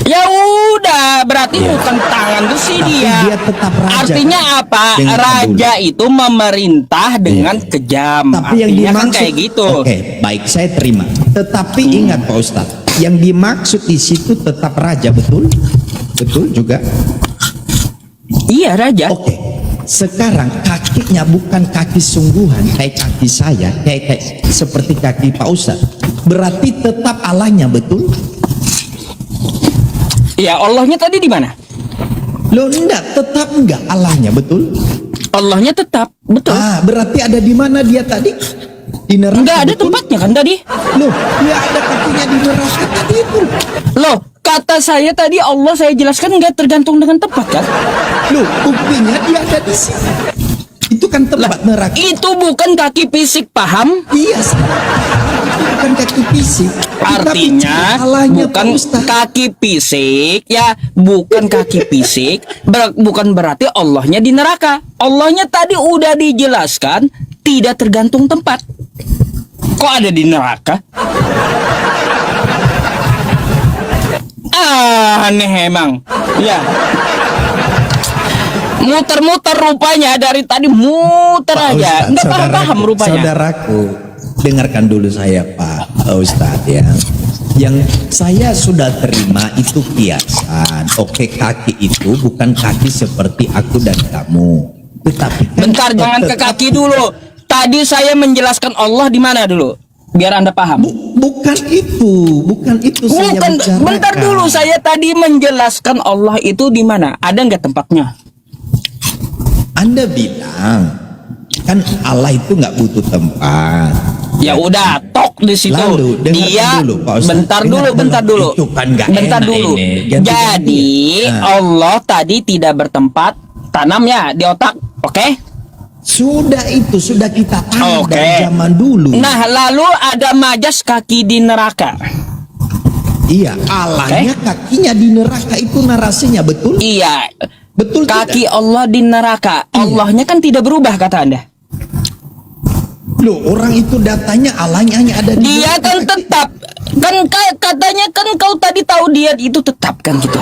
Ya udah, berarti bukan tangan besi
Tapi
dia.
dia tetap raja.
Artinya apa?
Dengarkan
Raja itu memerintah dengan kejam.
Tapi yang
Artinya
dimaksud
kan kayak gitu.
Oke, baik, saya terima. Tetapi ingat Pak Ustadz, yang dimaksud di situ tetap raja, betul? Betul juga.
Iya, raja.
Oke. Sekarang kakinya bukan kaki sungguhan kayak kaki saya, kayak seperti kaki Pak Ustadz. Berarti tetap Allahnya, betul?
Ya, Allahnya tadi di mana?
Loh, tetap enggak Allahnya, betul?
Allahnya tetap, betul.
Berarti ada di mana dia tadi? Di neraka.
Enggak ada
betul?
tempatnya kan tadi?
Loh, dia ada kakinya di neraka tadi itu.
Loh, kata saya tadi Allah saya jelaskan enggak tergantung dengan tempat kan?
Loh, buktinya dia ada di sini. Itu kan tempat neraka.
Itu bukan kaki fisik, paham?
Iya, itu bukan kaki fisik.
Artinya bukan kaki fisik, ya bukan kaki fisik, bukan berarti Allahnya di neraka. Allahnya tadi udah dijelaskan tidak tergantung tempat. Kok ada di neraka? Aneh emang. Ya. Muter-muter rupanya dari tadi muter aja. Enggak paham rupanya.
Saudaraku, dengarkan dulu saya Pak Ustadz ya. Yang saya sudah terima itu kiasan. Oke, kaki itu bukan kaki seperti aku dan kamu. Tetapi kan
Bentar, jangan ke kaki dulu. Tadi saya menjelaskan Allah di mana dulu, biar Anda paham.
Bukan itu saya bicarakan.
Bentar dulu, saya tadi menjelaskan Allah itu di mana. Ada nggak tempatnya?
Anda bilang kan Allah itu nggak butuh tempat.
Ya udah, tok di situ.
Lalu,
Dia
dulu, Pak Ustadz.
bentar dulu.
Itu kan nggak
Bentar
enak
dulu.
ini.
Jadi Allah tadi tidak bertempat tanam ya di otak, oke?
Sudah kita paham
Oke.
dari zaman dulu.
Nah, lalu ada majas kaki di neraka.
Iya, Allahnya kakinya di neraka, itu narasinya, betul?
Iya,
Betul
kaki
tidak?
Allah di neraka. Allahnya kan tidak berubah kata Anda.
Loh, orang itu datanya Allahnya hanya ada di
Dia
neraka.
kan tetap. Kan katanya kan kau tadi tahu dia itu tetap kan gitu.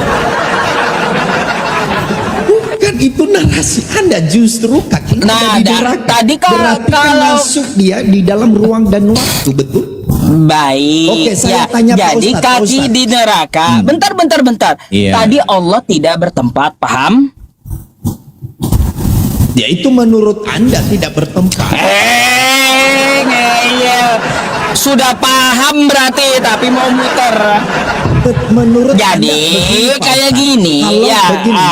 Bukan itu narasi Anda, justru kakinya
Nah,
ada di neraka.
tadi
Berarti kan
kalau
masuk dia di dalam ruang dan waktu, betul?
baik.
Oke, saya
ya,
tanya Pak
jadi
Ustadz, Pak
kaki
Ustadz.
di neraka. Bentar.
Iya.
Tadi Allah tidak bertempat, paham?
Ya itu menurut Anda tidak bertempat.
Ngeyel. Sudah paham berarti, tapi mau muter.
menurut
Jadi,
Anda begini, Pak
kayak
Ustadz.
gini,
Kalau
ya,
begini,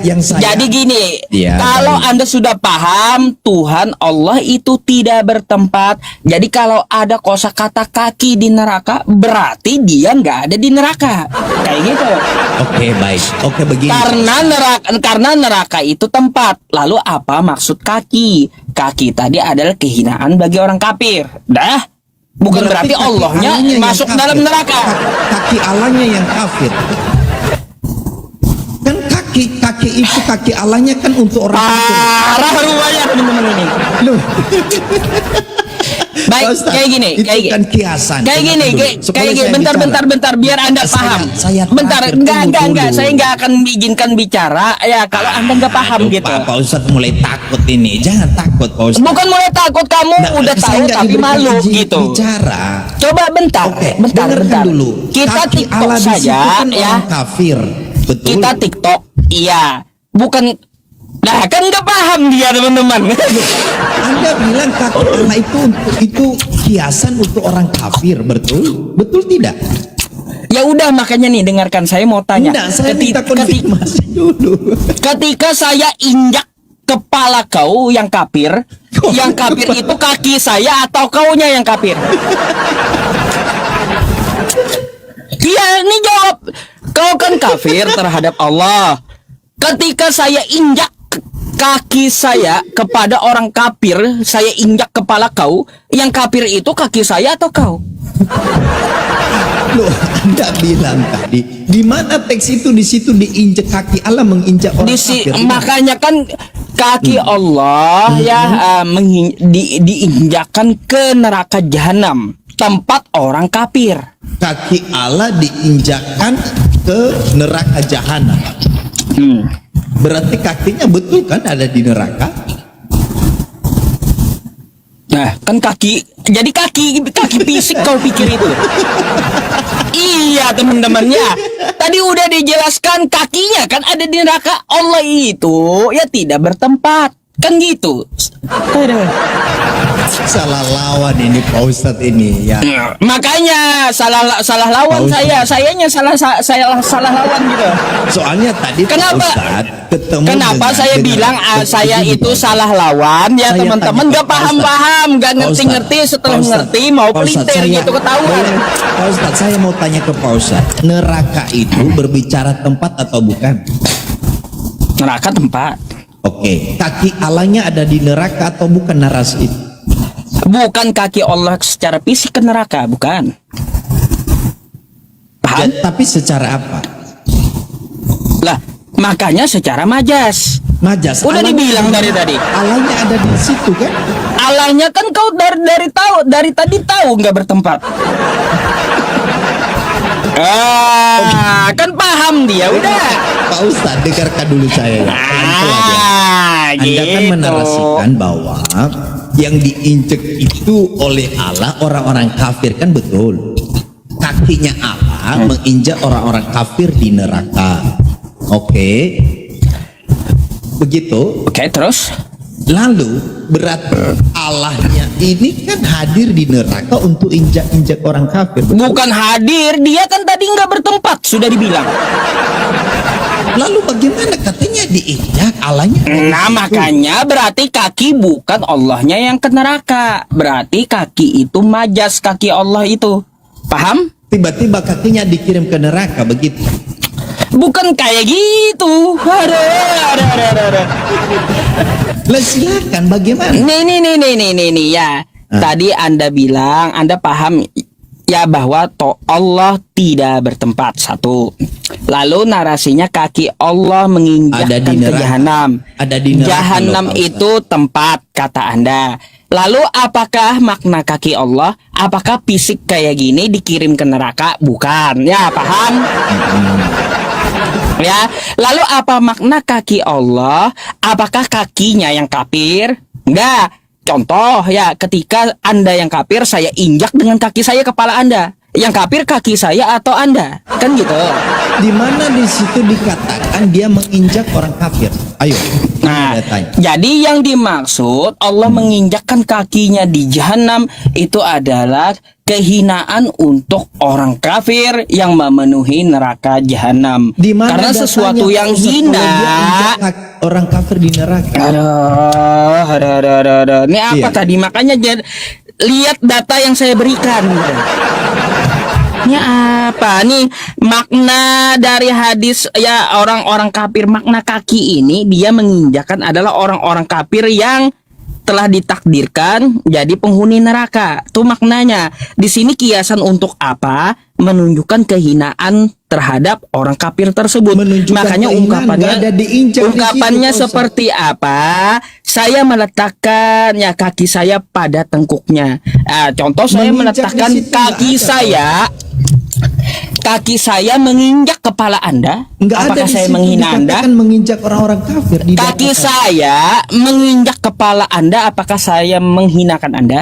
yang saya
Jadi gini,
Ya,
kalau
baik.
Anda sudah paham Tuhan Allah itu tidak bertempat. Jadi kalau ada kosakata kaki di neraka, berarti dia nggak ada di neraka. Kayak gitu.
Oke, baik. Oke, begini.
Karena neraka itu tempat. Lalu apa maksud kaki? Kaki tadi adalah kehinaan bagi orang kafir. Dah. Bukan berarti
kaki
Allahnya
Allahnya yang
masuk
kafir.
dalam neraka.
Kaki Allahnya yang kafir. Kan kaki itu kaki Allahnya kan untuk orang kafir.
Parah rupanya teman-teman ini.
Loh.
Baik,
Pak Ustadz,
kayak gini,
itu
kayak gini.
kan kiasan.
Kayak
Dengar
gini,
dulu.
kayak
Sebelum
gini.
saya bicara.
Bentar, biar Anda
Saya-
paham.
saya
Bentar,
terakhir,
enggak.
tunggu
Saya
dulu.
enggak akan izinkan bicara ya kalau Anda enggak paham
Aduh,
gitu.
Pak Ustadz mulai takut ini. Jangan takut, Pak Ustadz.
Bukan mulai takut, kamu
Nah,
udah
saya
tahu
nggak
tapi
diberikan
malu
izin
gitu.
Bicara.
Coba bentar,
Oke,
bentar.
dengarkan dulu.
Kita
Kaki
TikTok
Allah di situ
saja
kan
ya.
orang kafir. Betul.
Kita TikTok, iya. Bukan. Nah, kan nggak paham dia teman-teman.
Anda bilang kaki Allah itu hiasan untuk orang kafir, betul? Betul tidak?
Ya udah makanya nih dengarkan saya mau tanya.
Tidak, saya minta
Ketika-
konfirmasi dulu.
Ketika saya injak kepala kau yang kafir itu kaki saya atau kaunya yang kafir? Iya, ini jawab. Kau kan kafir terhadap Allah. Ketika saya injak kaki saya kepada orang kafir, saya injak kepala kau, yang kafir itu kaki saya atau kau?
Loh, Anda bilang tadi di mana teks itu di situ diinjak kaki Allah menginjak orang kafir.
Makanya kan kaki Allah ya diinjakkan ke neraka jahanam, tempat orang kafir.
Kaki Allah diinjakkan ke neraka jahanam. Berarti kakinya betul kan ada di neraka?
Nah, kan jadi kaki fisik kau pikir itu. Iya teman-temannya. Tadi udah dijelaskan kakinya kan ada di neraka. Allah itu ya tidak bertempat. Kan gitu.
Salah lawan ini Pak Ustadz ini ya.
Makanya salah lawan
Pak
sayanya salah lawan gitu.
Soalnya tadi
Kenapa?
Pak Ustadz ketemu
Kenapa
dengan-
saya
dengan-
bilang saya
begini,
itu
Pak Ustadz.
salah lawan ya
Saya
teman-teman
tanya,
nggak
Pak
paham-paham, nggak
Pak
ngerti-ngerti,
Ustadz,
setelah
Pak Ustadz,
ngerti mau
Pak Ustadz,
pelintir
saya-
gitu ketahuan.
Boleh, Pak Ustadz, saya mau tanya ke Pak Ustadz, neraka itu berbicara tempat atau bukan?
Neraka tempat.
Oke, kaki Allahnya ada di neraka atau bukan narasi itu?
Bukan kaki Allah secara fisik ke neraka, bukan. Paham?
Tapi secara apa?
Lah, makanya secara majas.
Majas.
Udah
Allahnya-
dibilang dari tadi.
Allahnya ada di situ kan?
Allahnya kan kau dari tadi tahu nggak bertempat. Kan paham dia udah.
Pak Ustadz, dengarkan dulu saya ya. Pelan-pelan ya. Anda kan
Gitu.
menarasikan bahwa yang diinjek itu oleh Allah orang-orang kafir kan betul. Kakinya Allah menginjak orang-orang kafir di neraka. Oke. Begitu.
Oke, terus?
Lalu berarti Allahnya ini kan hadir di neraka untuk injak-injak orang kafir. betul?
Bukan hadir, dia kan tadi nggak bertempat, sudah dibilang.
Lalu bagaimana katanya diinjak Allahnya? ada di
Nah,
situ.
makanya berarti kaki bukan Allahnya yang ke neraka. Berarti kaki itu majas kaki Allah itu. Paham?
Tiba-tiba kakinya dikirim ke neraka begitu.
Bukan kayak gitu. Ada.
Lah silakan bagaimana?
Nih ya. Tadi Anda bilang, Anda paham ya bahwa Allah tidak bertempat, satu. Lalu narasinya kaki Allah
Ada di
menginjakkan ke
neraka.
jahanam.
Ada di neraka
Jahanam
loh, Pak
itu tempat, kata Anda. Lalu apakah makna kaki Allah? Apakah fisik kayak gini dikirim ke neraka? Bukan. Ya, paham? Ya, lalu apa makna kaki Allah? Apakah kakinya yang kafir? Enggak. Contoh ya, ketika Anda yang kafir, saya injak dengan kaki saya kepala Anda. Yang kafir kaki saya atau Anda? Kan gitu.
Di mana di situ dikatakan dia menginjak orang kafir? Ayo.
Nah,
Anda tanya.
jadi yang dimaksud Allah menginjakkan kakinya di jahanam itu adalah kehinaan untuk orang kafir yang memenuhi neraka jahanam.
Di mana
Karena
datanya,
sesuatu yang
Pak Ustadz,
hina.
kalau dia injak orang kafir di neraka.
Aduh. Ini apa
Iya.
tadi? Makanya lihat data yang saya berikan. Ini apa nih makna dari hadis ya orang-orang kafir, makna kaki ini dia menginjakan adalah orang-orang kafir yang telah ditakdirkan jadi penghuni neraka. Tuh maknanya. Di sini kiasan untuk apa? Menunjukkan kehinaan terhadap orang kafir tersebut.
Menunjukkan
Makanya
kehinaan,
ungkapannya
nggak ada diinjak di
ungkapannya
situ, Pak Ustadz.
seperti apa? Saya meletakkan ya kaki saya pada tengkuknya. Contoh saya
Menginjak
meletakkan
di situ
kaki
nggak ada,
kaki saya menginjak kepala Anda.
Enggak ada
Apakah
di
saya
situ
menghina Anda?
dikatakan menginjak orang-orang kafir di
Kaki
neraka.
saya menginjak kepala Anda, apakah saya menghinakan Anda?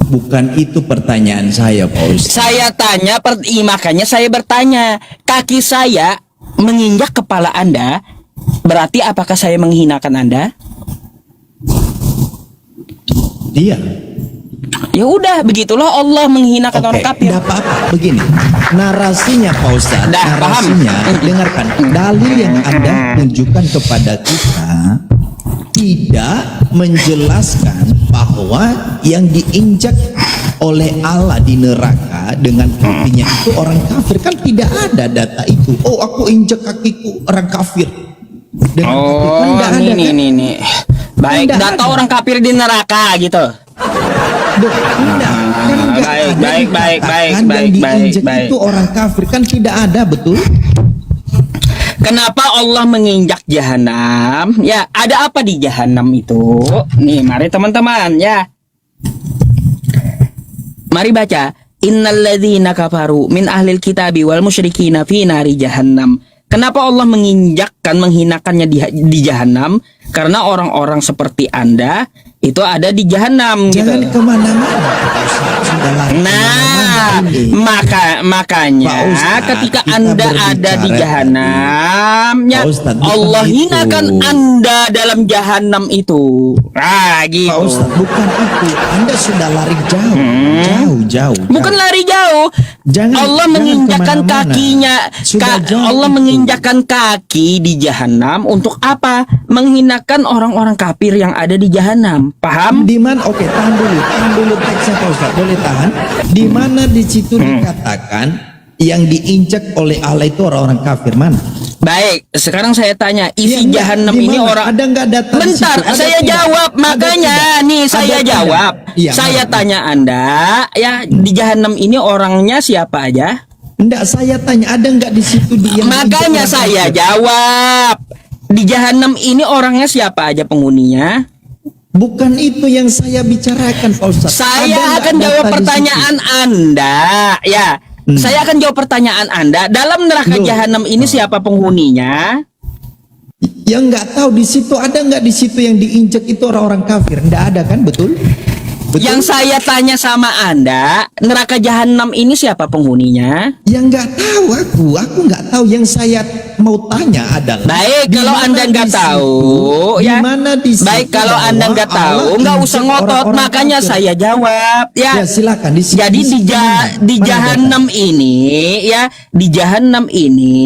Bukan itu pertanyaan saya, Pak Ustadz.
Saya tanya, makanya saya bertanya, kaki saya menginjak kepala Anda, berarti apakah saya menghinakan Anda?
Dia.
Ya udah, begitulah Allah menghinakan
Oke,
orang kafir.
enggak apa-apa. Begini, narasinya Pak Ustadz,
Dah, paham.
narasinya, dengarkan, dalil yang Anda tunjukkan kepada kita tidak menjelaskan bahwa yang diinjak oleh Allah di neraka dengan kakinya itu orang kafir. Kan tidak ada data itu. Oh, aku injak kakiku orang kafir dengan kaki. Kan
Oh,
tidak ada, kan?
nih. Baik,
Tidak
data
ada.
orang kafir di neraka gitu.
Duh, enggak. Kan enggak
baik,
ada
baik,
dikatakan
baik,
yang
baik,
diinjak
baik.
itu orang kafir. Kan tidak ada, betul?
Kenapa Allah menginjak jahanam? Ya, ada apa di jahanam itu? Nih, mari teman-teman ya. Mari baca. Innalladzina kafaru min ahlil kitabi wal musyrikina fi nari jahannam. Kenapa Allah menginjakkan, menghinakannya di jahanam? Karena orang-orang seperti Anda itu ada di jahanam
Jangan
gitu.
kemana-mana. Pak Ustadz. Sudah lari
Nah,
kemana-mana ini.
makanya
Pak Ustadz,
ketika
kita
Anda ada di
berbicara
jahanam, ya
Pak Ustadz, bukan
Allah
itu.
hinakan Anda dalam jahanam itu. Nah,
Pak
gitu.
Ustadz, bukan itu. Anda sudah lari jauh, jauh.
Bukan lari jauh.
Jangan-
Allah
jangan
menginjakkan
kemana-mana.
kakinya.
Sudah jauh
Allah
itu.
menginjakkan kaki di jahanam untuk apa? Menghinakan orang-orang kafir yang ada di jahanam. Paham?
Di mana? Oke, tahan dulu teksnya Pak Ustadz. Boleh tahan? Di mana di situ dikatakan yang diinjak oleh Allah itu orang-orang kafir mana?
Baik, sekarang saya tanya,
Ya,
isi
enggak.
jahanam
Di
ini
mana?
orang.
Ada enggak data di
Bentar,
situ? Ada
saya
tidak?
jawab.
Ada
Makanya
tidak?
nih
Ada
saya
tidak?
jawab.
Iya,
Saya
mana?
tanya Anda, ya di jahanam ini orangnya siapa aja?
Enggak, saya tanya ada enggak di situ yang
Makanya
diinjak orang
saya
kafir?
jawab. Di jahanam ini orangnya siapa aja penghuninya?
Bukan itu yang saya bicarakan, Pak Ustadz. Ada
Saya
enggak
akan
data
jawab
di
pertanyaan Anda, ya. Saya akan jawab pertanyaan Anda. Dalam neraka
Loh.
jahanam ini siapa penghuninya?
situ? Yang enggak tahu di situ ada enggak di situ yang diinjak itu orang-orang kafir? Enggak ada kan, betul? Betul?
Yang saya tanya sama Anda, neraka jahanam ini siapa penghuninya?
Yang enggak tahu aku enggak tahu. Yang saya mau tanya adalah
Baik,
di
kalau
mana
Anda nggak
di situ-
tahu,
di
ya.
mana di situ
Baik, kalau
bahwa
Anda nggak tahu,
Allah
nggak usah
injak
ngotot.
orang-orang
Makanya
kafir?
saya jawab, ya.
Ya, silakan di situ.
Jadi
situ mana?
di
Mana
jahanam ini, ya, di jahanam ini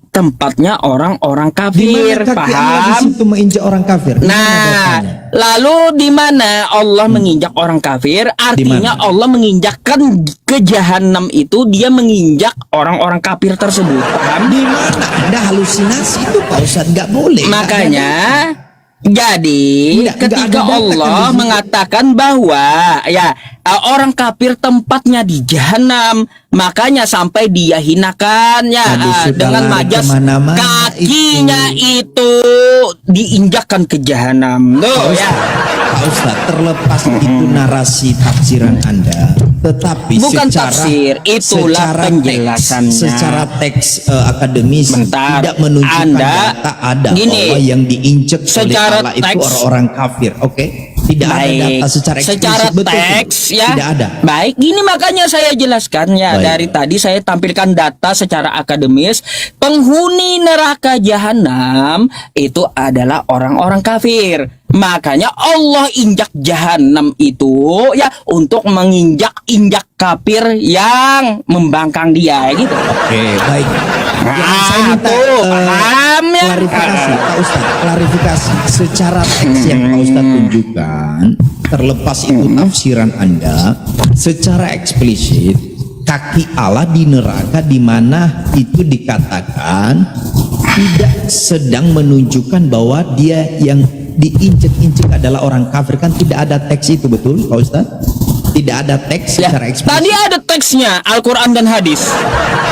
tempatnya orang-orang
data? Di mana
kafir,
kaki Allah di
paham?
situ menginjak orang kafir? Di mana
Nah,
datanya?
lalu di mana Allah menginjak orang kafir? Artinya
mana?
Allah menginjakkan ke jahanam itu, dia menginjak orang-orang kafir tersebut, paham?
Di mana Anda halusinasi itu, Pak Ustadz? Enggak boleh. Nggak
Makanya
ada.
jadi
Nggak ada
ketika
data kan
Allah
di situ.
mengatakan bahwa ya orang kafir tempatnya di jahanam, makanya sampai dia hinakan ya
Aduh, sudah
dengan
lari
majas
kemana-mana
kakinya itu diinjakkan ke jahanam. Loh ya.
Pak Ustadz, terlepas itu narasi tafsiran Anda, tetapi
Bukan
secara
tafsir, itulah
secara
penjelasannya.
secara teks akademis
Bentar,
tidak menunjukkan
Anda
data ada
gini,
bahwa yang diinjek oleh
secara
Allah itu
teks-
orang-orang kafir. Oke, tidak ada data secara eksplisit. Betul,
teks ya.
tidak ada.
Baik, gini makanya saya jelaskan ya.
Baik.
Dari tadi saya tampilkan data secara akademis. Penghuni neraka jahanam itu adalah orang-orang kafir. Makanya Allah injak jahanam itu ya untuk menginjak-injak kafir yang membangkang dia gitu.
Oke, baik. Yang saya minta
tuh, paham ya?
klarifikasi, Pak Ustadz, klarifikasi secara teks yang Pak Ustadz tunjukkan, terlepas itu tafsiran Anda, secara eksplisit kaki Allah di neraka di mana itu dikatakan tidak sedang menunjukkan bahwa dia yang diinjek-injek adalah orang kafir, kan tidak ada teks itu, betul Pak Ustadz? Tidak ada teks
Ya,
secara eksplisit.
tadi ada teksnya Al-Quran dan hadis.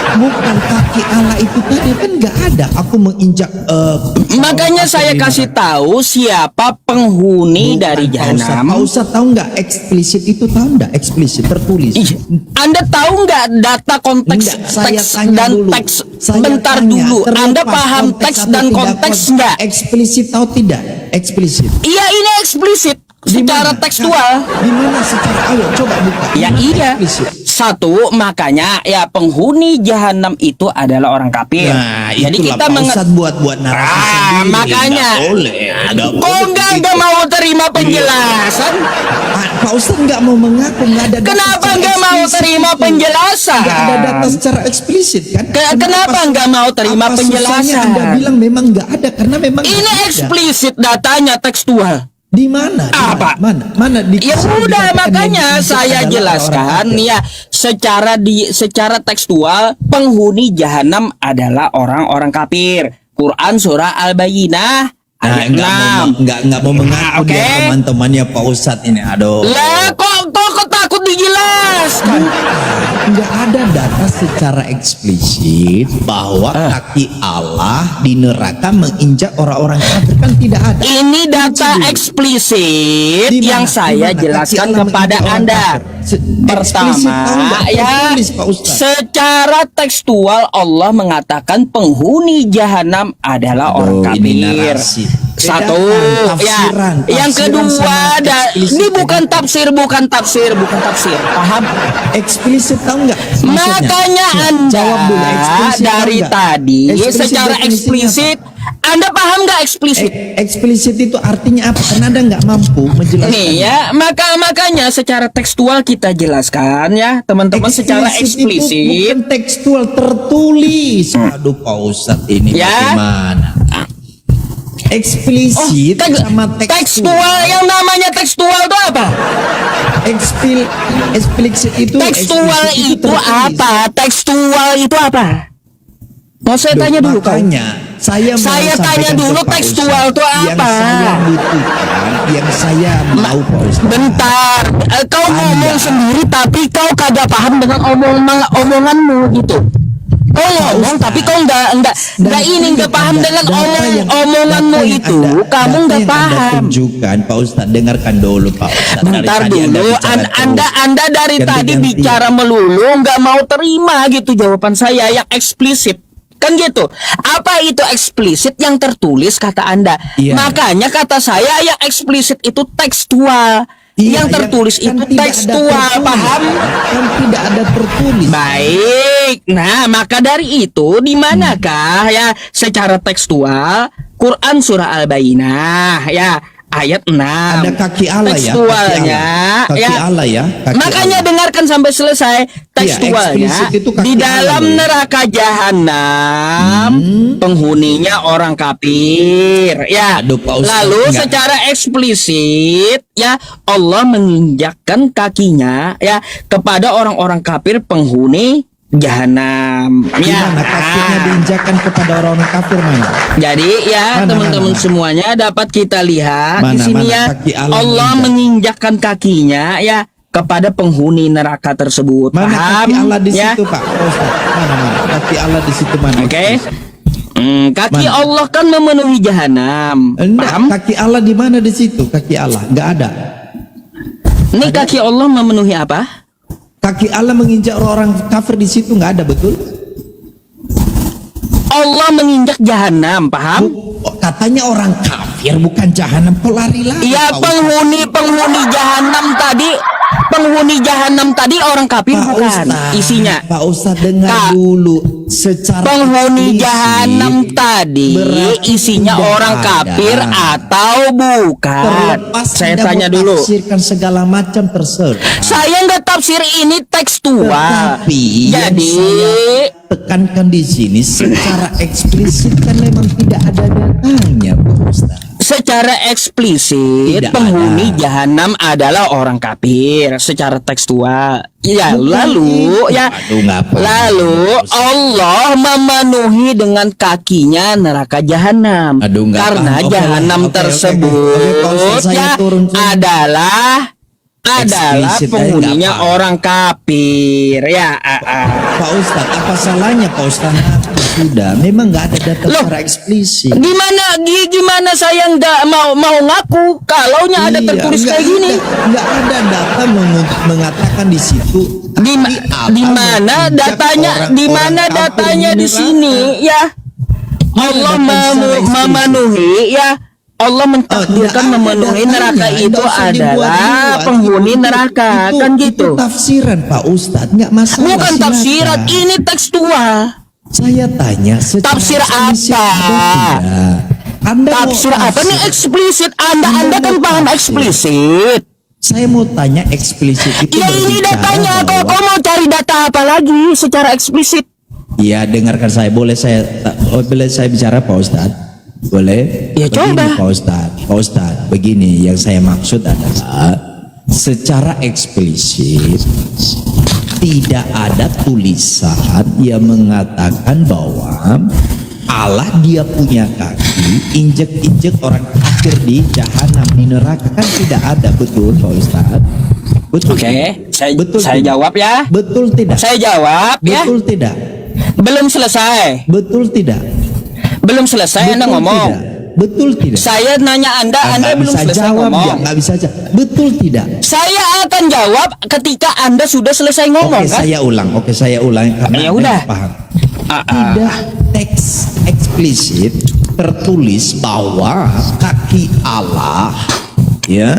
Bukan kaki Allah itu tadi kan nggak ada. Aku menginjak.
Makanya saya kasih tahu siapa penghuni dari jahanam.
Pak Ustadz tahu nggak eksplisit itu, tahu nggak eksplisit tertulis?
Ih, Anda tahu nggak data konteks
Enggak, saya
teks
tanya
dan
dulu.
teks?
Saya
Bentar
tanya,
dulu.
terlepas
Anda paham
konteks
teks
atau
dan
tidak
konteks
konteks.
nggak?
Eksplisit atau tidak? Eksplisit.
Iya, ini eksplisit
Di
secara
mana?
tekstual.
Di mana secara? Ayo coba buka.
Ya
Di mana
iya.
eksplisit?
Satu, makanya ya penghuni jahanam itu adalah orang kafir.
Nah,
Jadi
itulah
kita
Pak Ustadz buat narasi sendiri.
makanya.
Nggak boleh. Nggak
Kok
boleh
nggak
begitu.
mau terima penjelasan?
Pak Ustadz nggak mau mengaku, nggak ada data
Kenapa
secara
nggak mau
eksplisit
terima
itu.
penjelasan?
Nggak ada data secara eksplisit kan?
Kenapa nggak mau terima
apa
penjelasan?
susahnya Anda bilang memang nggak ada karena memang
Ini
nggak ada.
eksplisit datanya tekstual.
Di mana? Di
Apa?
Mana? Di
Ya
dikatakan
udah,
yang
makanya
diinjak
saya
adalah orang
jelaskan
kafir.
ya secara tekstual penghuni jahanam adalah orang-orang kafir. Quran surah Al-Bayyinah
Nah,
ayat 6.
nggak mau mengaku
Oke.
dia teman-temannya Pak Ustadz ini. Aduh.
Lah kok takut dijelaskan?
Nggak ada data secara eksplisit bahwa kaki Allah di neraka menginjak orang-orang kafir, kan tidak ada.
Ini data eksplisit
Di mana?
yang saya
Di mana?
jelaskan
Kaki Allah
kepada
menginjak orang
Anda.
kafir. Eksplisit tahu
Pertama,
nggak?
ya,
Tertulis, Pak Ustadz.
secara tekstual Allah mengatakan penghuni jahanam adalah orang
Aduh, ini
kafir.
narasi.
Satu,
Bedakan
ya.
tafsiran,
Yang
tafsiran
kedua,
sama eksplisit,
ini bukan
bedakan.
tafsir, bukan tafsir. Paham?
Eksplisit tahu nggak? Maksudnya?
Makanya Anda
Jawab dulu, eksplisit tahu
dari
nggak?
tadi
Eksplisit
secara
definisinya
eksplisit, Anda paham nggak eksplisit?
Eksplisit itu artinya apa? Karena Anda nggak mampu menjelaskan.
Nih ya, makanya secara tekstual kita jelaskan ya, teman-teman, secara
Itu
eksplisit.
bukan tekstual, tertulis. Aduh Pak Ustadz ini
Ya.
bagaimana? Eksplisit sama
tekstual, yang namanya tekstual itu apa?
Eksplisit itu
Tekstual
eksplisit
itu
tertulis.
apa? Tekstual itu apa? Mau saya tanya dulu kau.
Makanya saya mau
Saya tanya
sampaikan
dulu
ke Pak
tekstual
Ustadz,
itu apa?
Yang saya butuhkan, yang saya mau Pak Ustadz.
Bentar, kau
Anda.
ngomong sendiri tapi kau kagak paham dengan omonganmu gitu. Kau ngomong tapi kau nggak paham dengan omonganmu itu. Kamu nggak paham.
Tunjukkan Pak Ustadz, dengarkan dulu Pak Ustadz.
Bentar
Dari tadi
dulu,
bicara terus.
anda dari tadi
Ganti-ganti.
bicara melulu nggak mau terima gitu jawaban saya yang eksplisit. Kan gitu. Apa itu eksplisit yang tertulis kata Anda?
Iya.
Makanya kata saya yang eksplisit itu tekstual.
Iya,
yang tertulis
kan
itu
tidak ada
tekstual,
tertulis.
paham?
Kan tidak ada tertulis.
Baik. Nah, maka dari itu di manakah ya secara tekstual Quran surah Al-Bayyinah ya ayat 6.
Ada kaki Allah ya.
Tekstualnya
Kaki
ya.
Allah ya. Kaki
Makanya
Allah.
dengarkan sampai selesai tekstualnya.
eksplisit itu kaki
Di dalam
Allah, ya.
neraka jahanam penghuninya orang kafir ya.
Aduh, Pak Ustadz,
Lalu
enggak.
secara eksplisit ya Allah menginjakkan kakinya ya kepada orang-orang kafir penghuni jahanam.
Di mana kakinya diinjakan kepada orang-orang kafir mana?
Jadi ya
Mana,
teman-teman
mana?
semuanya dapat kita lihat di
Mana,
sini
mana
ya
kaki Allah
Allah menginjakkan kakinya ya kepada penghuni neraka tersebut.
Mana
Paham?
kaki Allah di
ya?
situ Pak Ustaz? Mana? Kaki Allah di situ mana?
Oke. Kaki
Mana?
Allah kan memenuhi jahanam.
Enggak,
Paham?
kaki Allah di mana di situ? Kaki Allah nggak ada.
Ini kaki Allah memenuhi apa?
Kaki Allah menginjak orang kafir di situ nggak ada, betul?
Allah menginjak jahanam, paham?
Katanya orang kafir bukan jahanam, kok lari-lari?
Iya,
Pak Ustaz?
penghuni jahanam tadi Penghuni jahanam tadi orang kafir bukan isinya.
Pak Ustadz dengar
Kak,
dulu secara
penghuni
eksplisit,
jahanam tadi
berarti
isinya
tidak
orang
ada.
kafir atau bukan?
Terlepas
Saya
Anda
tanya dulu.
mentafsirkan segala macam terserah.
Saya nggak tafsir ini tekstual.
Tetapi yang
Jadi
saya tekankan di sini secara eksplisit kan memang tidak ada datanya, Pak Ustadz.
secara eksplisit
Tidak
penghuni
ada.
jahanam adalah orang kafir secara tekstual. Ya,
Bukan
lalu
itu.
ya
Aduh, nggak paham.
lalu Allah memenuhi dengan kakinya neraka jahanam.
Aduh, nggak
Karena
paham. Oke,
jahanam
oke,
tersebut
oke, Pak Ustadz, saya
ya
turun.
adalah
Eksplisit aja
penghuninya
nggak paham.
orang kafir ya.
Pak Ustadz, apa salahnya Pak Ustadz? Sudah, memang nggak ada data
Loh,
secara eksplisit.
Gimana saya nggak mau ngaku kalaunya ada
Iya,
tertulis
nggak
kayak gini.
nggak ada data mengatakan di situ.
Di mana datanya? Di mana datanya di sini ya? Allah memenuhi ya. Allah mentakdirkan memenuhi neraka itu adalah penghuni neraka, kan gitu.
Itu tafsiran Pak Ustadz, nggak masalah.
Bukan
silakan.
tafsiran, ini tekstual.
Saya tanya secara
Tafsir
eksplisit
apa?
ada tidak? Anda mau
Tafsir apa nih
tafsir?
eksplisit? Anda
Anda
kan
mau
paham
tafsir.
eksplisit.
Saya mau tanya eksplisit itu
Ya ini
berbicara
datanya.
bahwa-
Kau mau cari data apa lagi secara eksplisit?
Ya, dengarkan saya. Boleh saya bicara Pak Ustadz? Boleh?
Ya,
Begini,
coba.
Pak Ustadz, begini yang saya maksud adalah secara eksplisit tidak ada tulisan yang mengatakan bahwa Allah dia punya kaki, injek-injek orang kafir di jahanam, di neraka, kan tidak ada. Betul Pak Ustadz? Betul.
Oke,
Betul
saya
tidak?
jawab ya.
Betul tidak?
Saya jawab ya.
Betul tidak?
Belum selesai.
Betul tidak?
Belum selesai Anda
Betul
ngomong.
tidak? Betul tidak?
Saya nanya Anda
Nggak
belum
bisa
selesai
jawab
ngomong.
ya, nggak bisa jawab. Betul tidak?
Saya akan jawab ketika Anda sudah selesai ngomong
Oke,
kan?
saya ulang. Oke, saya ulang karena
Ya
Anda
udah.
nggak paham.
Ah, ah.
Tidak teks eksplisit tertulis bahwa kaki Allah ya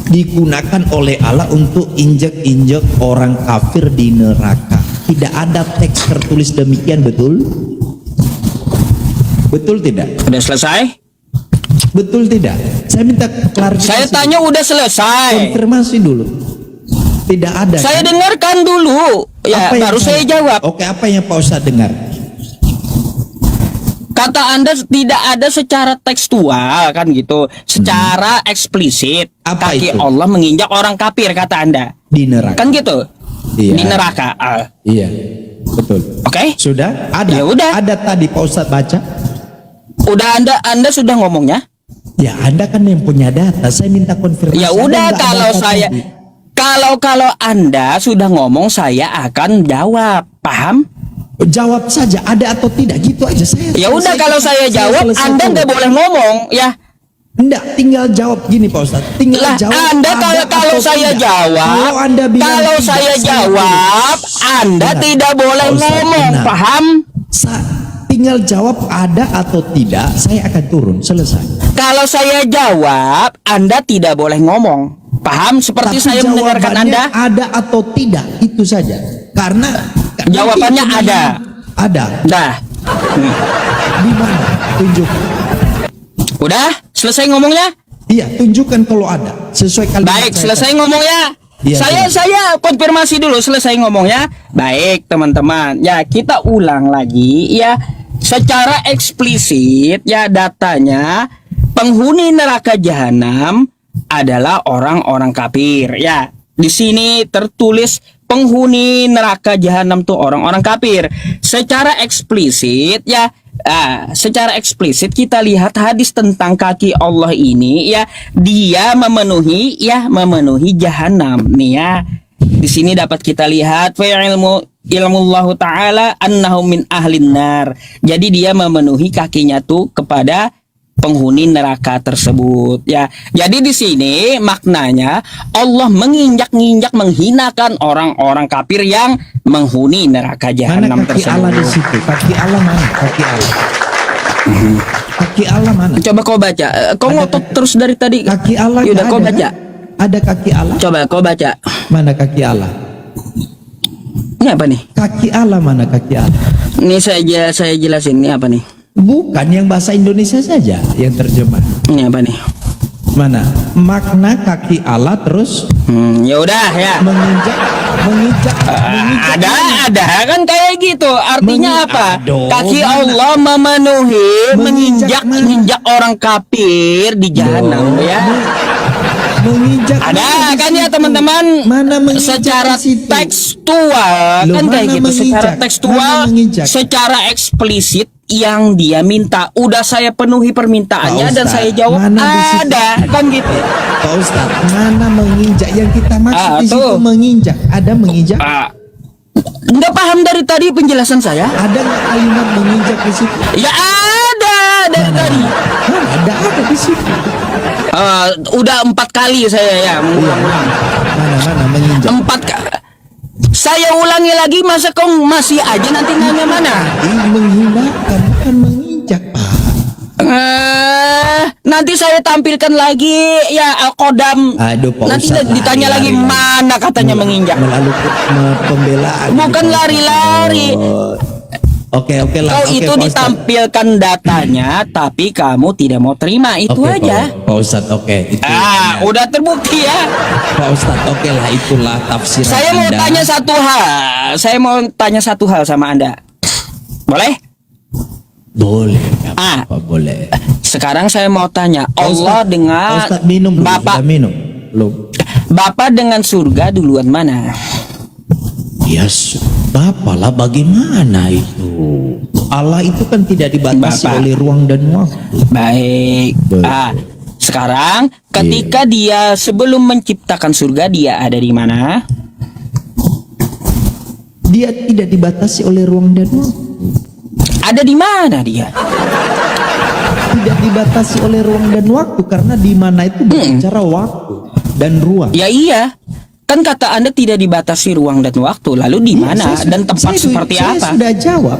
digunakan oleh Allah untuk injek-injek orang kafir di neraka. Tidak ada teks tertulis demikian, betul? Betul tidak?
Udah selesai?
Betul tidak? Saya minta klarifikasi.
Saya tanya udah selesai.
Konfirmasi dulu. Tidak ada.
Saya
kan?
dengarkan dulu. Ya,
Apa yang
baru saya jawab.
Oke, apa yang Pak Ustadz dengar?
Kata Anda tidak ada secara tekstual kan gitu. Secara eksplisit.
Apa
Kaki
itu?
Allah menginjak orang kafir kata Anda.
Di neraka.
Kan gitu?
Iya.
Di neraka.
Iya, betul.
Oke?
Sudah? Ada.
Ya udah.
Ada tadi Pak Ustadz baca.
Udah Anda sudah ngomongnya?
Ya, Anda kan yang punya data. Saya minta konfirmasi.
Ya
Anda
udah
nggak
kalau
data
saya
tadi.
kalau Anda sudah ngomong saya akan jawab. Paham?
Jawab saja ada atau tidak gitu aja saya.
Ya udah kalau saya jawab
selesai
Anda
dulu.
nggak boleh ngomong ya.
Enggak, tinggal jawab gini Pak Ustadz. Tinggal
Lah
jawab.
Anda
ada
kalau
atau
saya
tidak.
jawab
Kalau Anda bilang
kalau
tidak,
saya jawab Anda
Benar.
tidak boleh
Pak Ustadz,
ngomong.
benar.
Paham?
Tinggal jawab ada atau tidak, saya akan turun. Selesai.
Kalau saya jawab Anda tidak boleh ngomong. Paham? Seperti
Tapi
saya mendengarkan
jawabannya
Anda.
ada atau tidak, itu saja. Karena
Jawabannya
nanti
ada.
Ada.
Dah.
Di mana? Tunjuk.
Udah? Selesai ngomongnya?
Iya, tunjukkan kalau ada. Sesuai kalimat.
Baik,
saya
selesai
tadi.
ngomongnya.
Iya,
Saya konfirmasi dulu selesai ngomongnya. Baik, teman-teman. Ya, kita ulang lagi ya. Secara eksplisit ya datanya penghuni neraka jahanam adalah orang-orang kafir. Ya, di sini tertulis penghuni neraka jahanam tuh orang-orang kafir. Secara eksplisit ya secara eksplisit kita lihat hadis tentang kaki Allah ini ya, dia memenuhi jahanam nih ya. Di sini dapat kita lihat ilmullah taala annahu min ahlin nar. Jadi dia memenuhi kakinya tuh kepada penghuni neraka tersebut ya. Jadi di sini maknanya Allah menginjak-injak menghinakan orang-orang kafir yang menghuni neraka
Mana
jahanam
kaki Allah di
tersebut.
situ? Kaki Allah mana? Kaki Allah. Kaki Allah mana?
Coba kau baca. Kau
Ada
ngotot
kaki-
terus dari tadi.
Kaki Allah
Yaudah
nggak
kau
ada,
baca.
kan? Ada kaki Allah?
Coba kau baca.
Mana kaki Allah?
Ini apa nih?
Kaki Allah mana kaki Allah?
Ini saya jelasin. Ini apa nih?
Bukan yang bahasa Indonesia saja yang terjemah.
Ini apa nih?
Mana? Makna kaki Allah terus
Ya udah ya.
menginjak.
Ada kan kayak gitu. Artinya apa?
Aduh,
Kaki
mana?
Allah memenuhi
Menginjak
menginjak orang kafir di jahanam ya.
Menginjak.
Ada kan ya
situ?
teman-teman?
Mana menginjak
Secara
di situ?
tekstual
Loh,
kan kayak
mana
gitu. Secara
menginjak?
tekstual,
Mana menginjak?
secara eksplisit yang dia minta, udah saya penuhi permintaannya
Pak
dan
Ustadz,
saya jawab
mana di situ?
ada kan gitu.
Pak Ustadz, mana menginjak yang kita maksud di situ
tuh.
menginjak? Ada menginjak?
Nggak paham dari tadi penjelasan saya?
Ada nggak kalimat menginjak di situ?
Ya ada dari tadi.
Ada di situ.
Udah 4 kali saya ya mengulang-ulang.
Mana menginjak?
4 kali. Saya ulangi lagi, masa kau masih aja nanti nanya mana?
Ini menghinakan bukan menginjak, Pak.
Nanti saya tampilkan lagi ya Al-Qodam.
Aduh, Pak
Nanti
Ustadz,
ditanya lagi
lari.
mana katanya menginjak.
Melalui pembelaan.
Bukan
gitu.
lari-lari.
Oh. Oke lah.
Kau
Oke,
itu
Pak Ustadz.
ditampilkan datanya, tapi kamu tidak mau terima. Itu
Oke,
aja.
Pak Ustadz, oke. Itu.
Udah terbukti ya.
Pak Ustadz, oke lah, itulah tafsiran
Saya mau
Anda.
tanya satu hal. Saya mau tanya satu hal sama Anda. Boleh?
Boleh.
Ah.
Boleh.
Sekarang saya mau tanya, Allah
Ustadz,
dengan
Ustadz minum dulu.
Bapak
Sudah minum. Belum.
Bapak dengan surga duluan mana?
Yes. Bapak lah, bagaimana itu? Allah itu kan tidak dibatasi
Bapak.
oleh ruang dan waktu.
Baik.
Betul.
Sekarang ketika dia sebelum menciptakan surga dia ada di mana?
Dia tidak dibatasi oleh ruang dan waktu.
Ada di mana dia?
Tidak dibatasi oleh ruang dan waktu karena di mana itu berbicara waktu dan ruang.
Ya iya. Kan kata Anda tidak dibatasi ruang dan waktu. Lalu di mana dan tempat seperti apa?
Saya sudah jawab.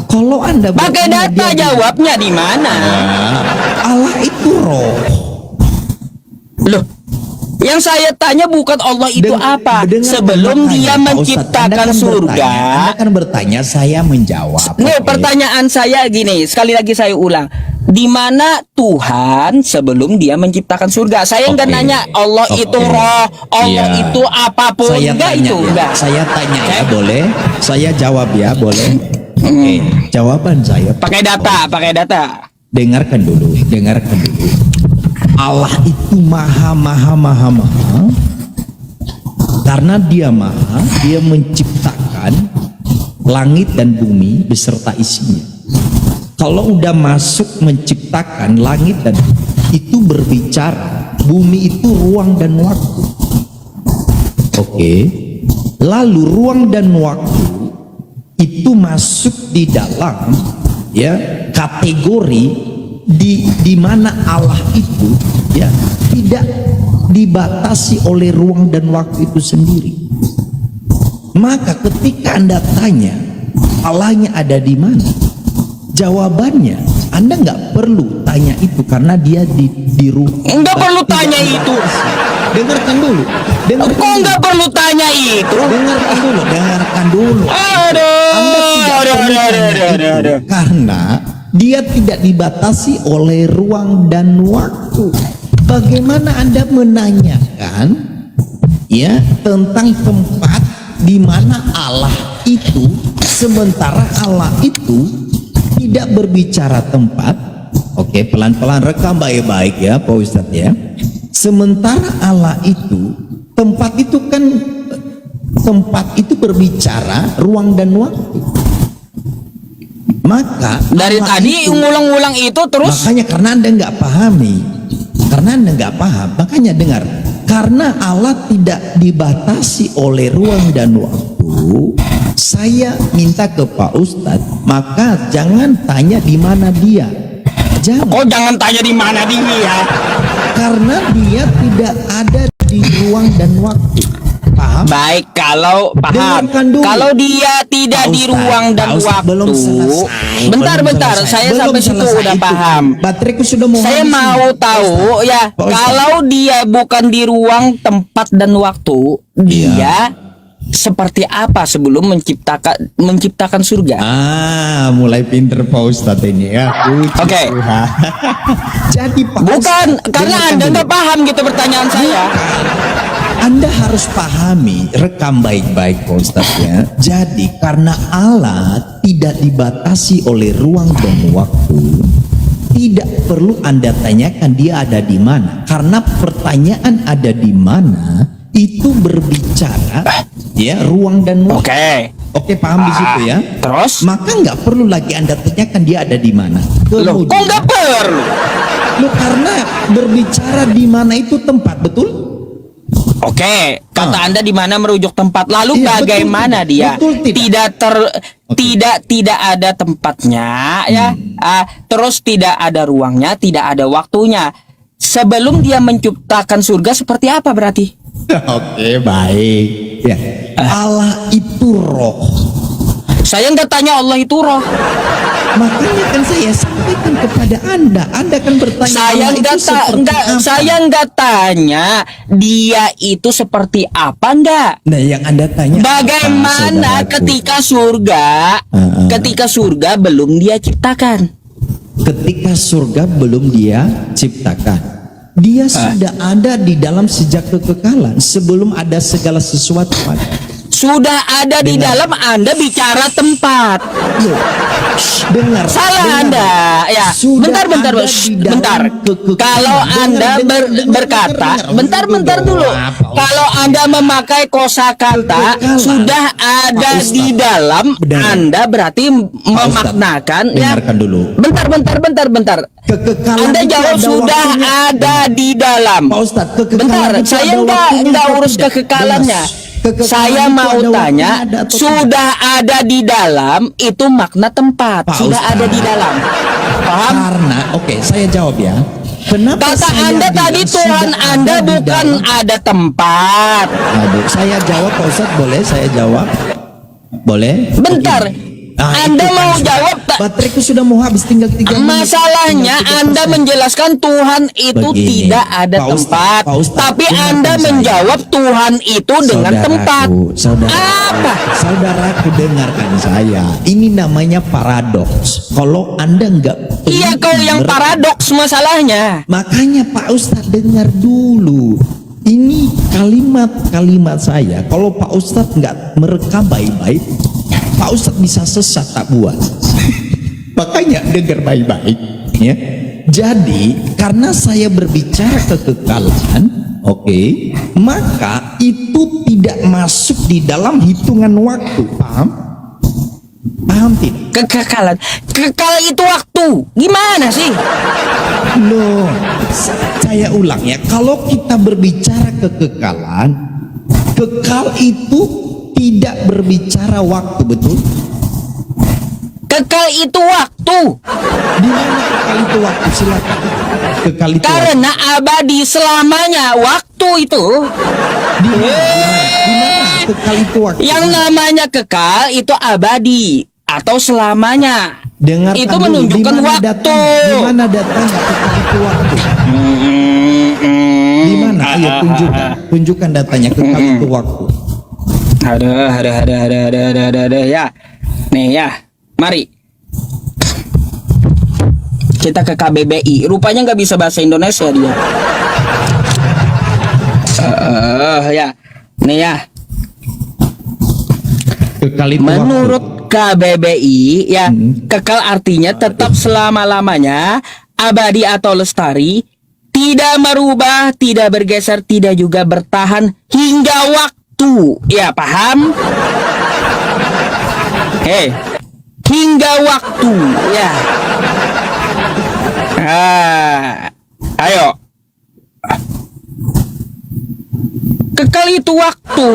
Kalau Anda
Pakai
bertanya
data
dia
jawabnya di mana?
Allah itu roh.
Loh, yang saya tanya bukan Allah itu apa. Sebelum dia menciptakan surga.
Anda kan bertanya, saya menjawab.
Nih,
Oke.
pertanyaan saya gini, sekali lagi saya ulang. Di mana Tuhan sebelum dia menciptakan surga? Saya nggak
Oke.
nanya Allah
Oke.
itu roh, Allah
Iya.
itu apapun.
Saya
Enggak
tanya
itu,
ya.
enggak.
Saya tanya ya,
Oke.
boleh? Saya jawab ya, boleh? Oke, jawaban saya
Pakai data.
dengarkan dulu. Allah itu maha karena dia maha, dia menciptakan langit dan bumi beserta isinya. Kalau udah masuk menciptakan langit dan itu berbicara, bumi itu ruang dan waktu. Oke. Lalu ruang dan waktu itu masuk di dalam ya kategori di mana Allah itu ya tidak dibatasi oleh ruang dan waktu itu sendiri. Maka ketika Anda tanya Allahnya ada di mana, jawabannya Anda nggak perlu tanya itu karena dia di ruang.
Enggak perlu tanya itu.
Dengarkan dulu.
Kok nggak perlu tanya itu?
Dengarkan dulu.
Aduh.
Anda tidak perlu tanya itu karena dia tidak dibatasi oleh ruang dan waktu. Bagaimana Anda menanyakan ya tentang tempat di mana Allah itu, sementara Allah itu tidak berbicara tempat. Oke, pelan-pelan rekam baik-baik ya Pak Ustadz ya. Sementara Allah itu, tempat itu kan, tempat itu berbicara ruang dan waktu. Maka
Dari
Allah
tadi
itu,
ngulang-ngulang itu terus.
makanya karena Anda nggak pahami, karena Anda nggak paham, makanya dengar. Karena Allah tidak dibatasi oleh ruang dan waktu, saya minta ke Pak Ustadz, maka jangan tanya di mana dia.
Jangan tanya di mana dia.
Karena dia tidak ada di ruang dan waktu. Paham?
Baik, kalau paham.
Dengarkan dulu.
Kalau dia tidak
Pak
di
Ustadz,
ruang dan
Pak Ustadz,
waktu.
belum selesai.
Bentar, saya
Belum
sampai situ
selesai
udah
itu.
paham.
Bateraiku sudah mau
Saya
habis
mau
nih.
tahu ya,
Pak Ustadz.
kalau dia bukan di ruang, tempat dan waktu,
Iya.
dia seperti apa sebelum menciptakan surga?
Mulai pinter Pak Ustadz ini ya.
Oke.
Jadi Pak
Bukan,
Ustadz,
karena
dengarkan
Anda
dulu.
nggak paham gitu pertanyaan saya.
Anda harus pahami, rekam baik-baik Pak Ustadz ya. Jadi karena Allah tidak dibatasi oleh ruang dan waktu, tidak perlu Anda tanyakan dia ada di mana. Karena pertanyaan ada di mana itu berbicara ya ruang dan waktu. Oke, paham di situ ya.
Terus?
Maka nggak perlu lagi Anda tanyakan dia ada di mana.
Loh, kok nggak perlu?
Loh, karena berbicara di mana itu tempat, betul?
Oke, kata Anda di mana merujuk tempat. Lalu
Iya,
bagaimana
betul,
dia
betul tidak?
tidak ada tempatnya ya. Terus tidak ada ruangnya, tidak ada waktunya. Sebelum dia menciptakan surga seperti apa berarti?
Oke, baik. Ya. Allah itu roh.
Saya nggak tanya Allah itu roh.
Makanya kan saya sampaikan kepada Anda. Anda kan bertanya
Saya
Allah itu seperti apa?
saya nggak tanya dia itu seperti apa enggak.
Nah, yang Anda tanya
Bagaimana
apa, saudaraku?
ketika surga belum dia ciptakan?
Ketika surga belum dia ciptakan. Dia sudah ada di dalam sejak kekekalan sebelum ada segala sesuatu.
Sudah ada di
Dengar.
dalam, Anda bicara tempat.
Loh, dengar.
Salah
dengar.
Anda ya.
Sudah
Bentar,
ada di dalam
bentar.
kekekalan.
Kalau Anda berkata, bentar dulu. Kalau Anda memakai kosakata
Kekekalan.
sudah ada
Pak Ustadz.
di dalam,
Benar.
Anda berarti
Ustadz,
memaknakan ya.
dengarkan dulu.
Bentar.
Kekekalan
Anda
itu
jawab
ada
sudah
waktunya.
ada di dalam.
Pak Ustadz, kekekalan
Bentar,
itu
saya
ada waktunya
nggak
atau
urus
tidak?
kekekalannya.
Kekekalan
Saya
itu
mau
ada
tanya,
waktunya ada atau
sudah ada di dalam itu makna tempat.
Pak
Sudah
Ustadz.
ada di dalam. Paham?
Karena, oke, saya jawab ya. Kenapa
Kata
saya
Anda
bilang
tadi Tuhan
sudah
Anda
ada di
bukan
dalam?
ada tempat.
Aduh, saya jawab Pak Ustadz, boleh saya jawab? Boleh?
Bentar.
Oke. Nah,
Anda
itu kan
mau
sudah.
jawab tak?
Bateraiku sudah mau habis, tinggal 3 menit.
Masalahnya
Tinggal 3%.
Anda menjelaskan Tuhan itu
Begini,
tidak ada
Pak Ustadz,
tempat.
Pak Ustadz,
Tapi
dengarkan
Anda
saya.
menjawab Tuhan itu dengan tempat. Apa?
Saudaraku, dengarkan saya. Ini namanya paradoks. Kalau Anda nggak
Iya, kau yang
ber-
paradoks masalahnya.
Makanya Pak Ustadz dengar dulu. Ini kalimat-kalimat saya. Kalau Pak Ustadz nggak merekam baik-baik, Pak Ustadz bisa sesat tak buat. Makanya dengar baik-baik. Ya. Jadi karena saya berbicara kekekalan, oke, maka itu tidak masuk di dalam hitungan waktu. Paham? Paham tidak?
Kekekalan. Kekal itu waktu. Gimana sih?
Loh, saya ulang ya. Kalau kita berbicara kekekalan, kekal itu tidak berbicara waktu, betul?
Kekal itu waktu.
Di mana kekal itu waktu? Silakan. Kekal itu waktu.
Karena abadi selamanya waktu itu.
Di mana kekal itu waktu?
Yang namanya kekal itu abadi atau selamanya.
Dengarkan
itu
dulu,
menunjukkan
di mana
waktu.
datangnya? Di mana datangnya kekal itu waktu? Di mana? Ayo tunjukkan datanya kekal itu waktu.
Ada ya. Nih ya, mari kita ke KBBI. Rupanya nggak bisa bahasa Indonesia dia. Ya, nih ya.
Kekal itu
Menurut
waktu.
KBBI ya, kekal artinya tetap selama-lamanya, abadi atau lestari, tidak merubah, tidak bergeser, tidak juga bertahan hingga waktu. Ya, paham? Hingga waktu, ya. Ayo. Kekal itu waktu.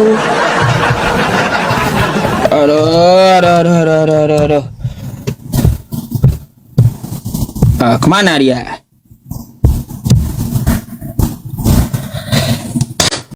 Aduh. Kemana dia?